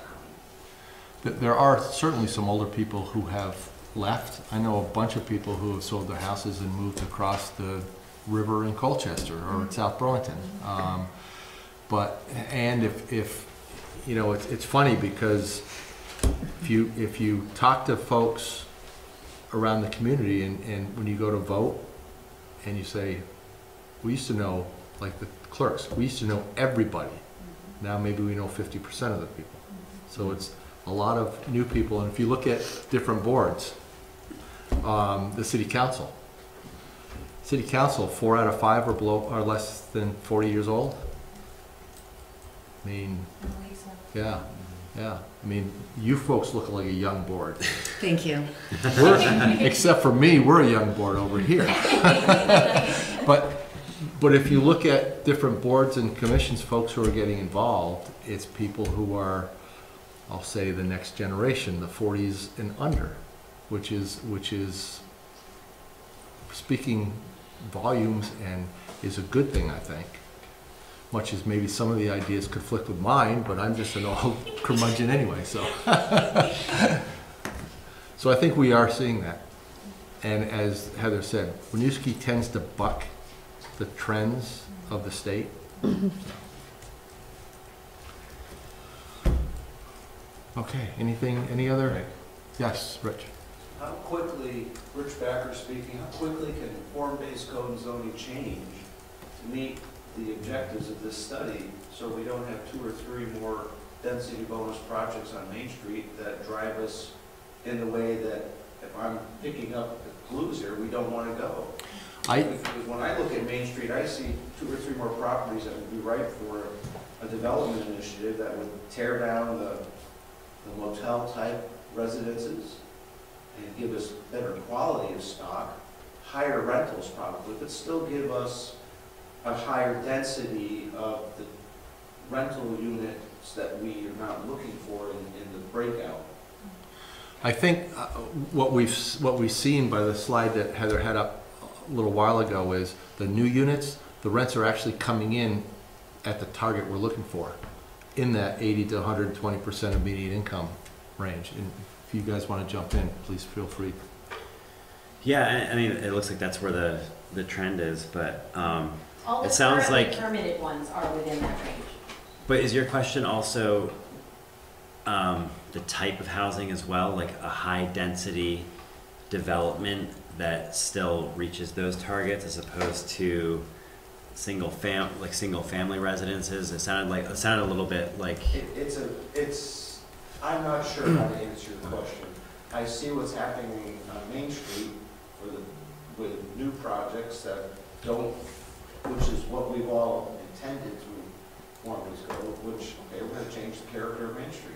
coming. There are certainly some older people who have left. I know a bunch of people who have sold their houses and moved across the river in Colchester or in South Burlington. And if you know, it's funny because if you talk to folks around the community and when you go to vote and you say, we used to know, like the clerks, we used to know everybody. Now maybe we know 50% of the people. So it's a lot of new people. And if you look at different boards, the city council, 4 out of 5 are less than 40 years old. I mean, yeah. I mean, you folks look like a young board. Thank you. Except for me, we're a young board over here. But if you look at different boards and commissions, folks who are getting involved, it's people who are, I'll say, the next generation, the 40s and under, which is speaking volumes and is a good thing, I think. Much as maybe some of the ideas conflict with mine, but I'm just an old curmudgeon anyway, so. So I think we are seeing that. And as Heather said, Winooski tends to buck the trends of the state. Okay, any other? Yes, Rich. How quickly, Rich Backer speaking, how quickly can form-based code and zoning change to meet the objectives of this study so we don't have 2 or 3 more density bonus projects on Main Street that drive us in the way that, if I'm picking up the clues here, we don't want to go? Because when I look at Main Street, I see 2 or 3 more properties that would be ripe for a development initiative that would tear down the motel-type residences and give us better quality of stock, higher rentals probably, but still give us a higher density of the rental units that we are not looking for in the breakout. I think what we've seen by the slide that Heather had up a little while ago is the new units, the rents are actually coming in at the target we're looking for, in that 80 to 120% of median income range. And if you guys want to jump in, please feel free. Yeah, I mean, it looks like that's where the trend is, but All the it sounds currently like. permitted ones are within that range. But is your question also the type of housing as well, like a high density development that still reaches those targets as opposed to single family residences? It sounded a little bit like. I'm not sure how to answer your question. I see what's happening on Main Street with new projects that don't, which is what we've all intended to want to go, which, okay, we're going to change the character of Main Street.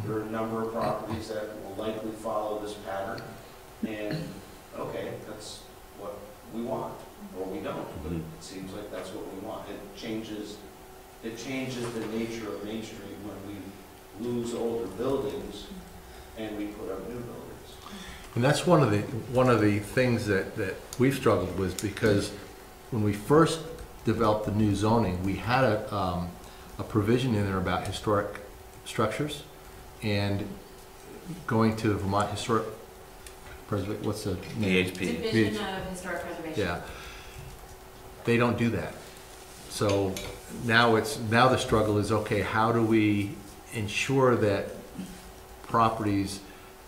There are a number of properties that will likely follow this pattern, and okay, that's what we want, or we don't, but it seems like that's what we want. It changes the nature of Main Street when we lose older buildings and we put up new buildings. And that's one of the things that we've struggled with, because when we first developed the new zoning, we had a provision in there about historic structures, and going to Vermont Historic Preservation, what's the name? DHP. Division of Historic Preservation. Yeah. They don't do that. So now the struggle is, okay, how do we ensure that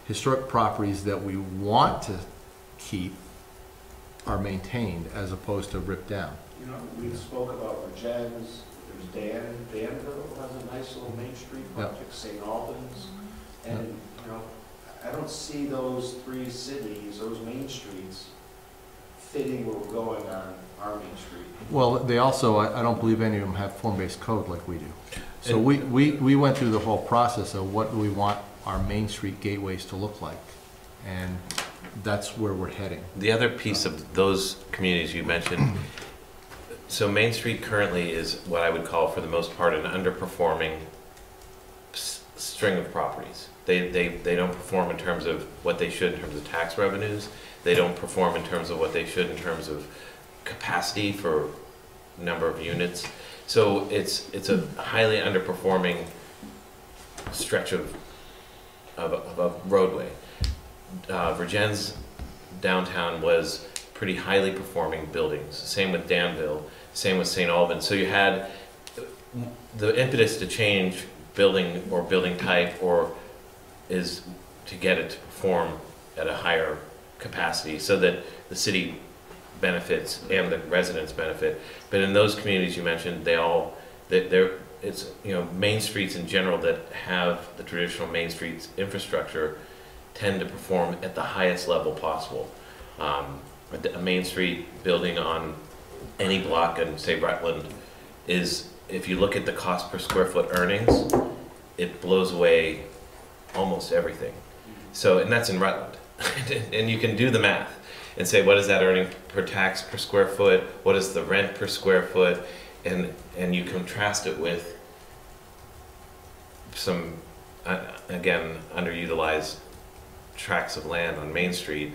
historic properties that we want to keep are maintained as opposed to ripped down? You know, we spoke about Virgins, there's Danville has a nice little Main Street project, St. Albans, and you know, I don't see those 3 cities, those Main Streets, fitting where we're going on our Main Street. Well, they also, I don't believe any of them have form-based code like we do. So we went through the whole process of what do we want our Main Street gateways to look like, and that's where we're heading. The other piece of those communities you mentioned, so Main Street currently is what I would call, for the most part, an underperforming string of properties. They don't perform in terms of what they should in terms of tax revenues. They don't perform in terms of what they should in terms of capacity for number of units. So it's a highly underperforming stretch of a roadway. Virgin's downtown was pretty highly performing buildings. Same with Danville, same with St. Albans. So you had the impetus to change building or building type is to get it to perform at a higher capacity so that the city benefits and the residents benefit. But in those communities you mentioned, it's, you know, main streets in general that have the traditional main streets infrastructure tend to perform at the highest level possible. A main street building on any block in, say, Rutland is, if you look at the cost per square foot earnings, it blows away almost everything. So, and that's in Rutland. And you can do the math and say, what is that earning per tax per square foot? What is the rent per square foot? And you contrast it with some, again, underutilized tracts of land on Main Street,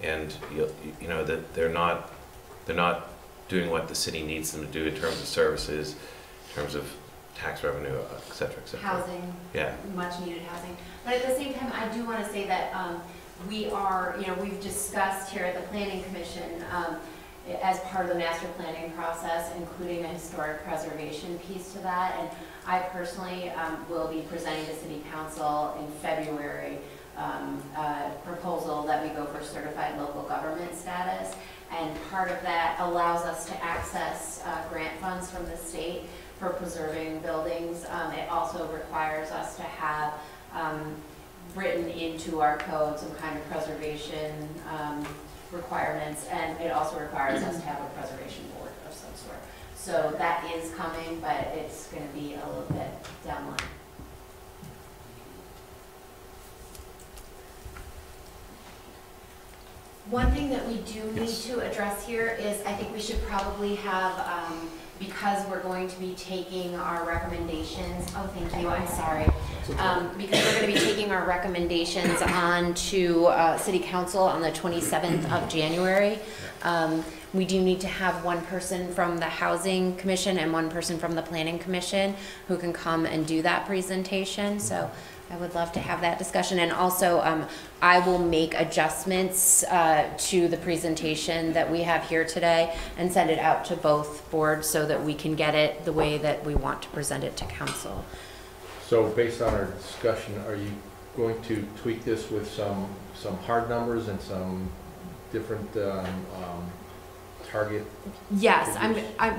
and you know that they're not doing what the city needs them to do in terms of services, in terms of tax revenue, et cetera, et cetera. Housing. Yeah. Much needed housing. But at the same time, I do want to say that we are, you know, we've discussed here at the Planning Commission as part of the master planning process, including a historic preservation piece to that. And I personally will be presenting to City Council in February a proposal that we go for certified local government status. And part of that allows us to access grant funds from the state for preserving buildings. It also requires us to have written into our code some kind of preservation requirements, and it also requires us to have a preservation board of some sort. So that is coming, but it's gonna be a little bit down the line. One thing that we do need to address here is I think we should probably have, because we're going to be taking our recommendations, oh, thank you, I'm sorry. Because we're gonna be taking our recommendations on to City Council on the 27th of January. We do need to have one person from the Housing Commission and one person from the Planning Commission who can come and do that presentation. So I would love to have that discussion. And also, I will make adjustments to the presentation that we have here today and send it out to both boards so that we can get it the way that we want to present it to council. So based on our discussion, are you going to tweak this with some hard numbers and some different target? Yes,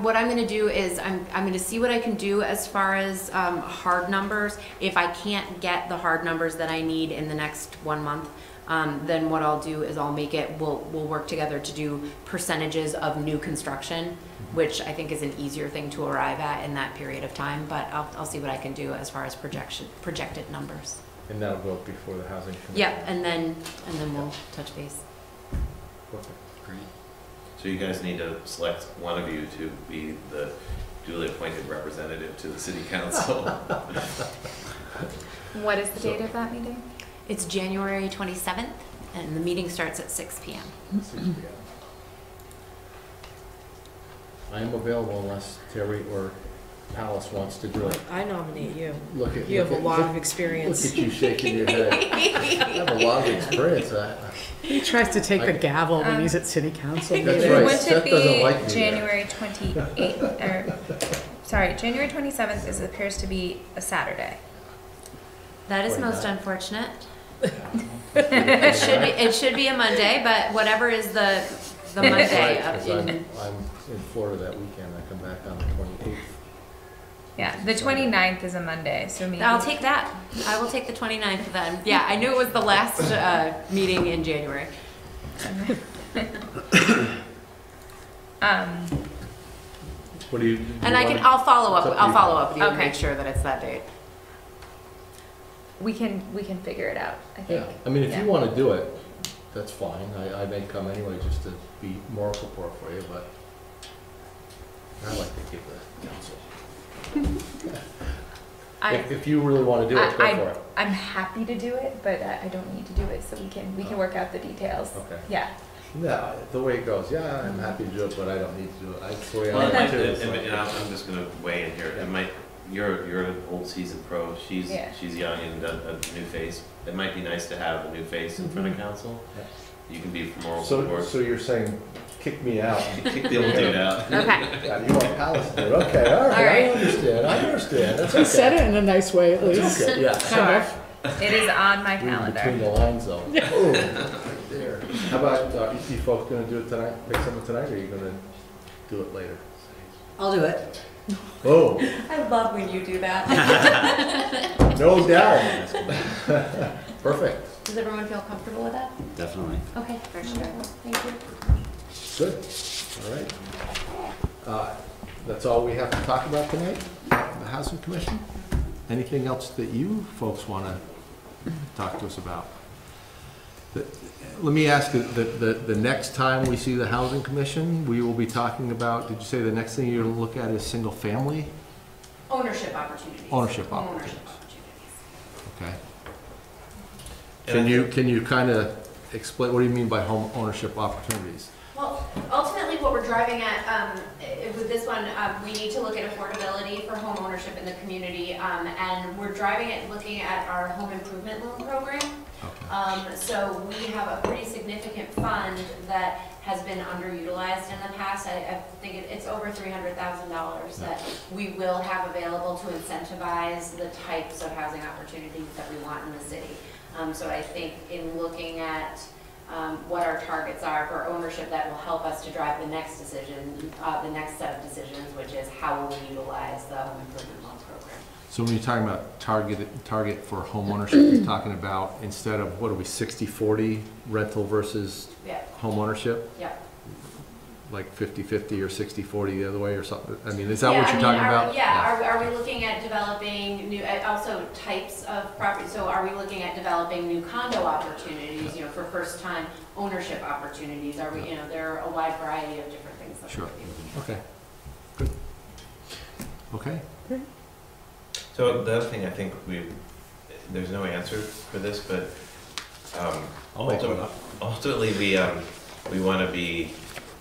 what I'm going to do is I'm going to see what I can do as far as hard numbers. If I can't get the hard numbers that I need in the next 1 month, then what I'll do is I'll make it, we'll work together to do percentages of new construction, which I think is an easier thing to arrive at in that period of time, but I'll see what I can do as far as projected numbers. And that'll go up before the housing commission? Yep, and then we'll touch base. Okay. Great. So you guys need to select one of you to be the duly appointed representative to the city council. What is the date of that meeting? It's January 27th, and the meeting starts at 6 p.m. 6 p.m. I am available unless Terry or Alice wants to do it. I nominate you. You have a lot of experience. Look at you shaking your head. I have a lot of experience. He tries to take the gavel when he's at city council. That's meetings. right. Wouldn't Seth it doesn't like be me January 28th, or, sorry, January 27th appears to be a Saturday. That is Why most not? unfortunate. It should be a Monday, but whatever is the Monday Right, of 'cause I'm in Florida that weekend. I come back on the 28th. Yeah, the 29th is a Monday, so maybe. I'll take that. I will take the 29th then. Yeah, I knew it was the last meeting in January. What do you? And I'll follow up. It's up to I'll you. follow up with you and Okay. make sure that it's that date. We can figure it out, I think. Yeah, I mean, if Yeah. you want to do it, that's fine. I may come anyway just to be moral support for you, but I like to give the council. If you really want to do it, go for it. I'm happy to do it, but I don't need to do it, so we can work out the details. Okay. Yeah. Yeah, the way it goes, yeah, I'm happy to do it, but I don't need to do it. That's the way I Well, like to do it. and I'm just gonna weigh in here. It might, you're an old seasoned pro. She's young and a new face. It might be nice to have a new face in front of council. Yeah. You can be for moral So support. you're saying, kick me out? Kick the old dude out. Okay. Yeah, you want Palace to do it? Okay, all right, I understand. That's He okay. said it in a nice way, at That's least. okay, yeah. Sure. It is on my Reading calendar. between the lines, though. Oh, right there. How about, you folks gonna do it tonight, pick something tonight, or are you gonna do it later? I'll do it. Oh, I love when you do that. no doubt. Perfect, Does everyone feel comfortable with that? Definitely. Okay, for sure. Thank you. good, all right. That's all we have to talk about tonight, the Housing Commission? Anything else that you folks wanna talk to us about? Let me ask you, the next time we see the Housing Commission, we will be talking about, did you say the next thing you're gonna look at is single family? Ownership opportunities. Ownership Home opportunities. opportunities. Okay. Can you kind of explain, what do you mean by home ownership opportunities? Well, ultimately, what we're driving at with this one, we need to look at affordability for home ownership in the community, and we're driving it looking at our home improvement loan program. Okay. So we have a pretty significant fund that has been underutilized in the past. I think it's over $300,000 that we will have available to incentivize the types of housing opportunities that we want in the city. So I think in looking at what our targets are for ownership, that will help us to drive the next decision, the next set of decisions, which is how will we utilize the home improvement loan program. So when you're talking about target for home ownership, you're talking about instead of, what are we, 60-40 rental versus Yeah. home ownership? Yeah. Like 50-50 or 60-40 the other way or something? I mean, is that what you're talking about? Are we looking at developing new, also types of property? So are we looking at developing new condo opportunities, you know, for first-time ownership opportunities? Are we, you know, there are a wide variety of different things that Sure. we could be looking at. Okay, good. Okay. So the other thing I think there's no answer for this, but ultimately we want to be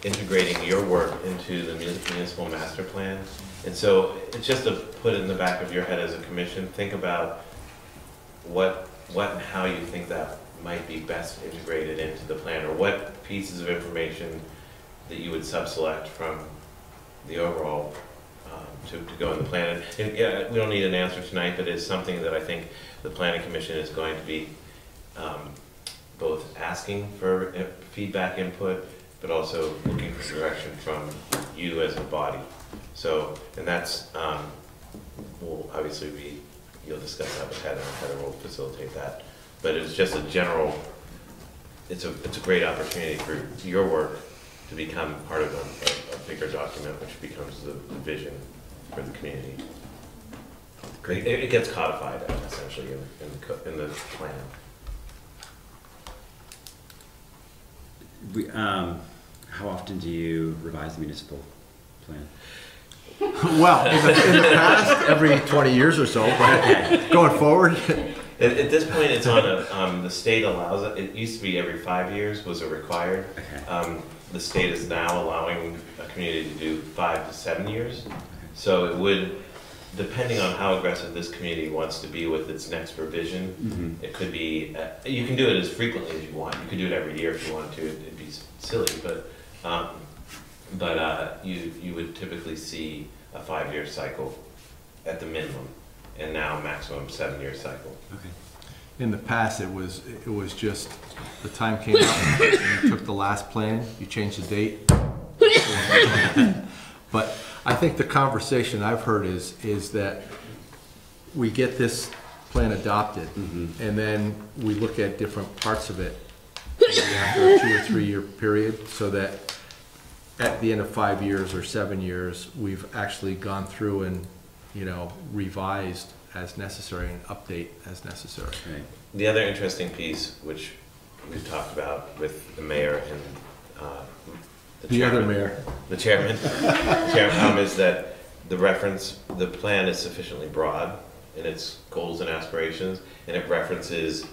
integrating your work into the municipal master plan. And so it's just to put it in the back of your head as a commission, think about what and how you think that might be best integrated into the plan, or what pieces of information that you would sub-select from the overall to go in the plan. And yeah, we don't need an answer tonight, but it's something that I think the planning commission is going to be both asking for feedback input, but also looking for direction from you as a body. So, and that's, will obviously be, you'll discuss that with Heather, and Heather will facilitate that. But it's just a general, it's a great opportunity for your work to become part of a bigger document, which becomes the vision for the community. It gets codified essentially in the plan. How often do you revise the municipal plan? Well, in the past, every 20 years or so, but going forward. At this point, it's on the state allows it. It used to be every 5 years was a required. Okay. The state is now allowing a community to do 5 to 7 years. So it would, depending on how aggressive this community wants to be with its next revision, it could be, you can do it as frequently as you want. You could do it every year if you wanted to. It'd be silly, but you would typically see a 5-year cycle at the minimum, and now maximum 7-year cycle. Okay. In the past, it was just the time came up, and you took the last plan, you changed the date. But I think the conversation I've heard is that we get this plan adopted, and then we look at different parts of it after a 2 or 3 year period, so that at the end of 5 years or 7 years, we've actually gone through and, you know, revised as necessary and update as necessary. Right. The other interesting piece, which we've talked about with the mayor and the chairman, is that the plan is sufficiently broad in its goals and aspirations, and it references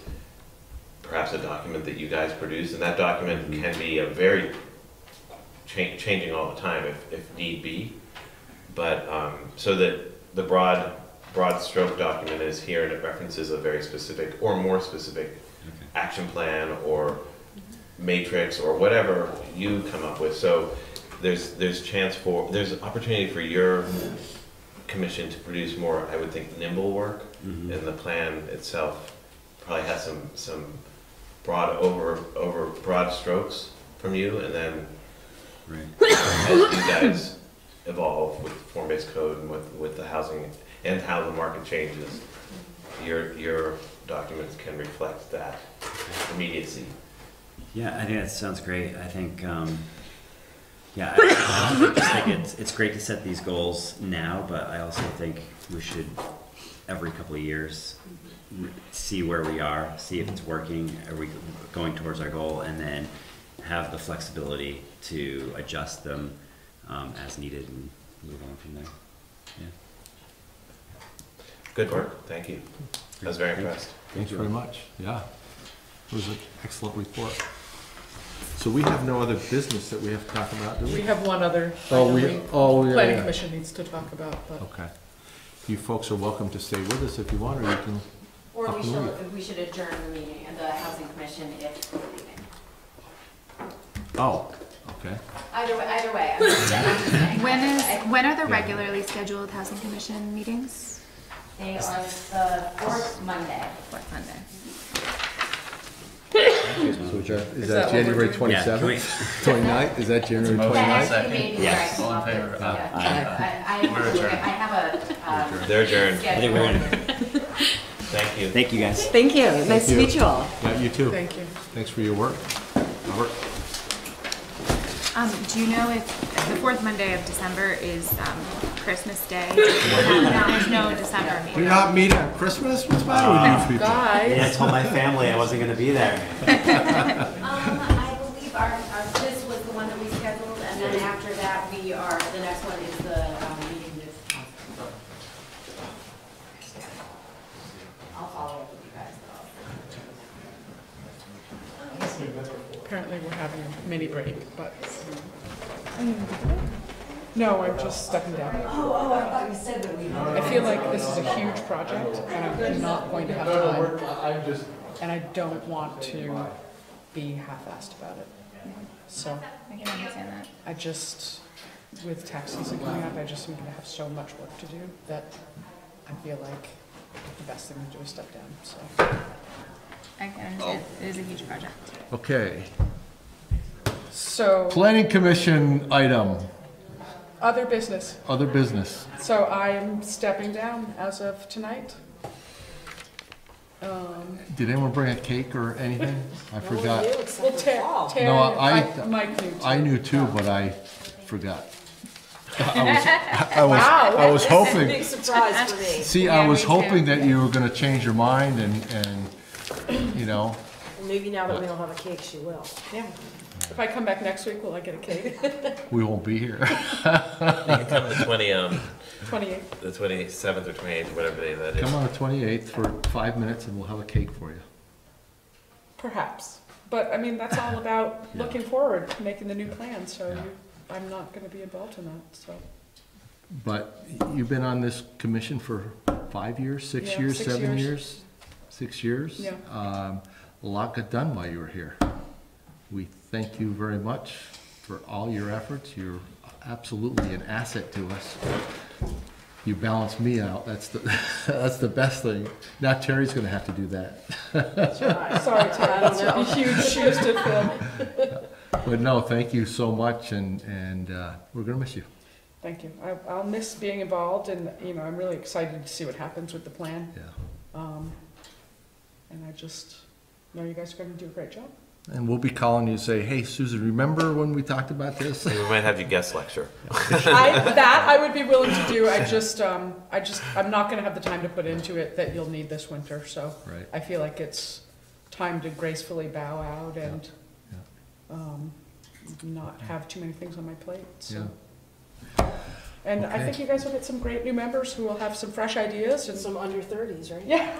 perhaps a document that you guys produce, and that document can be a very changing all the time if need be. But so that the broad stroke document is here, and it references a very specific or more specific action plan or matrix or whatever you come up with. So there's opportunity for your commission to produce more, I would think, nimble work, and the plan itself probably has some broad strokes from you, and then as you guys evolve with form-based code and with the housing and how the market changes, your documents can reflect that immediacy. Yeah, I think that sounds great. I think, yeah, I just think it's great to set these goals now, but I also think we should, every couple of years, see where we are, see if it's working, are we going towards our goal, and then have the flexibility to adjust them as needed and move on from there. Yeah. Good work. Thank you. I was very impressed. Thanks very much. Yeah, it was an excellent report. So we have no other business that we have to talk about, do we? We have one other Oh, item yeah, planning yeah. commission needs to talk about, but. Okay. You folks are welcome to stay with us if you want, or you can. Or up and leave. we should adjourn the meeting, the housing commission if we're leaving. Oh, okay. Either way. I'm just saying. When are the regularly scheduled housing commission meetings? They are the fourth Monday. Fourth Monday. Is that January 27th? 29th? Is that January 29th? Actually, maybe Yes. right. All in favor? I have a They're adjourned. I think we're in. Thank you. Thank you, guys. Thank you. Nice to you. meet you all. Yeah, you too. Thank you. Thanks for your work. Robert? Do you know if the fourth Monday of December is Christmas Day? There's no December meeting. We're not meeting on Christmas? What's the matter with you people? Yeah, I told my family I wasn't gonna be there. I believe this was the one that we scheduled, and then after that, the next one is the meeting with council. I'll follow up with you guys though. Apparently we're having a mini break, but. No, I'm just stepping down. I thought you said that we. I feel like this is a huge project and I'm not going to have time. I'm just. And I don't want to be half-assed about it. So I can understand that. I just, with tax season coming up, I just am gonna have so much work to do that I feel like the best thing to do is step down, so. I can understand. It is a huge project. Okay. So, Planning Commission item, other business. other business. So I'm stepping down as of tonight. Did anyone bring a cake or anything? I forgot. Well, Terry, No, I- Mike knew. I knew too, but I forgot. I Wow. was This is a hoping, big surprise for me. see, Yeah, I was me too. hoping that you were gonna change your mind and, you know, Maybe now that we don't have a cake, she will. Yeah. If I come back next week, will I get a cake? we won't be here. You can come the 28th. the 27th or 28th, whatever day that is. Come on the 28th for 5 minutes and we'll have a cake for you. Perhaps. But I mean, that's all about Yeah. looking forward, making the new plan, so Yeah. I'm not gonna be involved in that, so. But you've been on this commission for 5 years, 6 Yeah, years, 6 7 years. years? 6 years? Yeah. A lot got done while you were here. We thank you very much for all your efforts. You're absolutely an asset to us. You balance me out. That's the, that's the best thing. Now Terry's gonna have to do that. Sorry, Terry, that's a huge shoes to fill. But no, thank you so much and we're gonna miss you. Thank you. I'll miss being involved and, you know, I'm really excited to see what happens with the plan. Yeah. And I just know you guys are gonna do a great job. And we'll be calling you and say, hey, Susan, remember when we talked about this? We might have you guest lecture. I would be willing to do. I'm not gonna have the time to put into it that you'll need this winter, so. Right. I feel like it's time to gracefully bow out and, not have too many things on my plate, so. Yeah. And I Okay. think you guys will get some great new members who will have some fresh ideas and Some under 30s, right? yeah.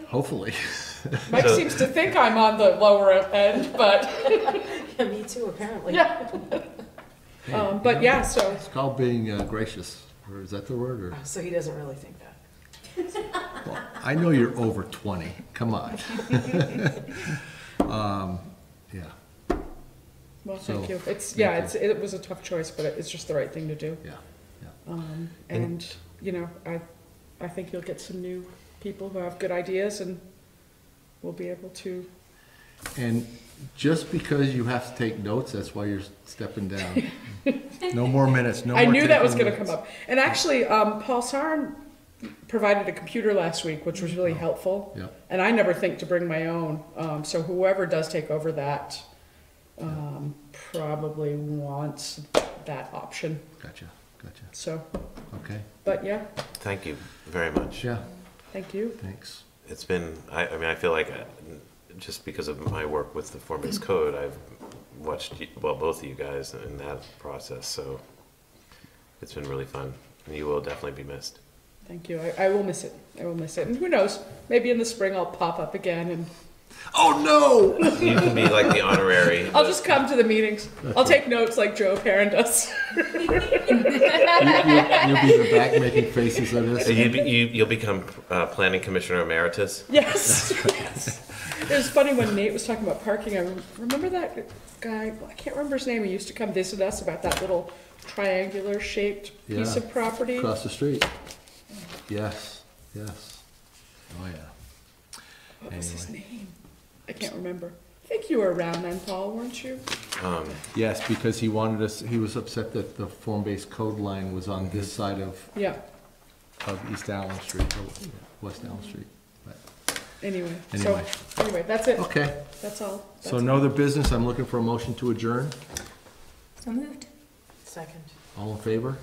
Hopefully. Mike So- seems to think I'm on the lower end, but, Yeah, me too, apparently. yeah. But yeah, so, It's called being gracious, or is that the word? Or So he doesn't really think that. well, I know you're over 20. Come on. Yeah. well, So, thank you. It's, thank yeah, you. it was a tough choice, but it's just the right thing to do. Yeah. And, you know, I think you'll get some new people who have good ideas and we'll be able to, And just because you have to take notes, that's why you're stepping down. No more minutes. No I more knew that was taking gonna come notes. up. And actually, Paul Sarn provided a computer last week, which was really helpful. Yeah. And I never think to bring my own, so whoever does take over that, probably wants that option, Gotcha. so, Okay. but yeah, Thank you very much. Yeah. thank you. Thanks. It's been, I mean, I feel like just because of my work with the form-based code, I've watched, both of you guys in that process, so it's been really fun. And you will definitely be missed. Thank you. I will miss it. I will miss it. And who knows, maybe in the spring I'll pop up again and Oh no! You can be like the honorary. I'll just come to the meetings. I'll take notes like Joe Perrin does. You'll be in the back making faces at us. You'll become planning commissioner emeritus. Yes. It was funny when Nate was talking about parking. I remember that guy, I can't remember his name, he used to come visit us about that little triangular shaped piece Yeah. of property. Across the street. Yes. Oh yeah. What was his name? I can't remember. I think you were around then, Paul, weren't you? Yes, because he wanted us, he was upset that the form-based code line was on this side of Yeah. East Allen Street, or West Allen Street. But Anyway, Anyway. so, anyway, that's it. okay. That's all. So That's no other business. I'm looking for a motion to adjourn. So moved. Second. All in favor?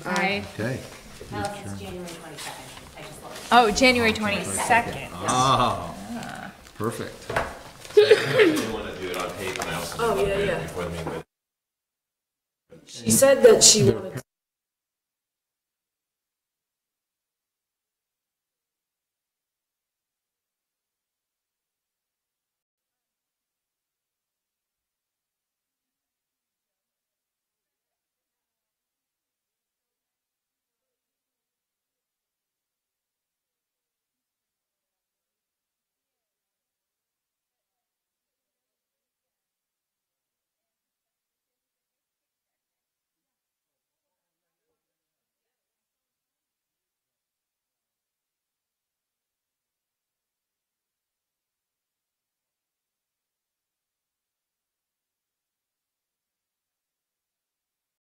Aye. Okay. Alice, it's January 22nd. I just looked. Oh, January 22nd. Ah, perfect. I didn't want to do it on tape, and I also Oh, didn't want yeah, to do yeah. it before the meeting. She said that she wanted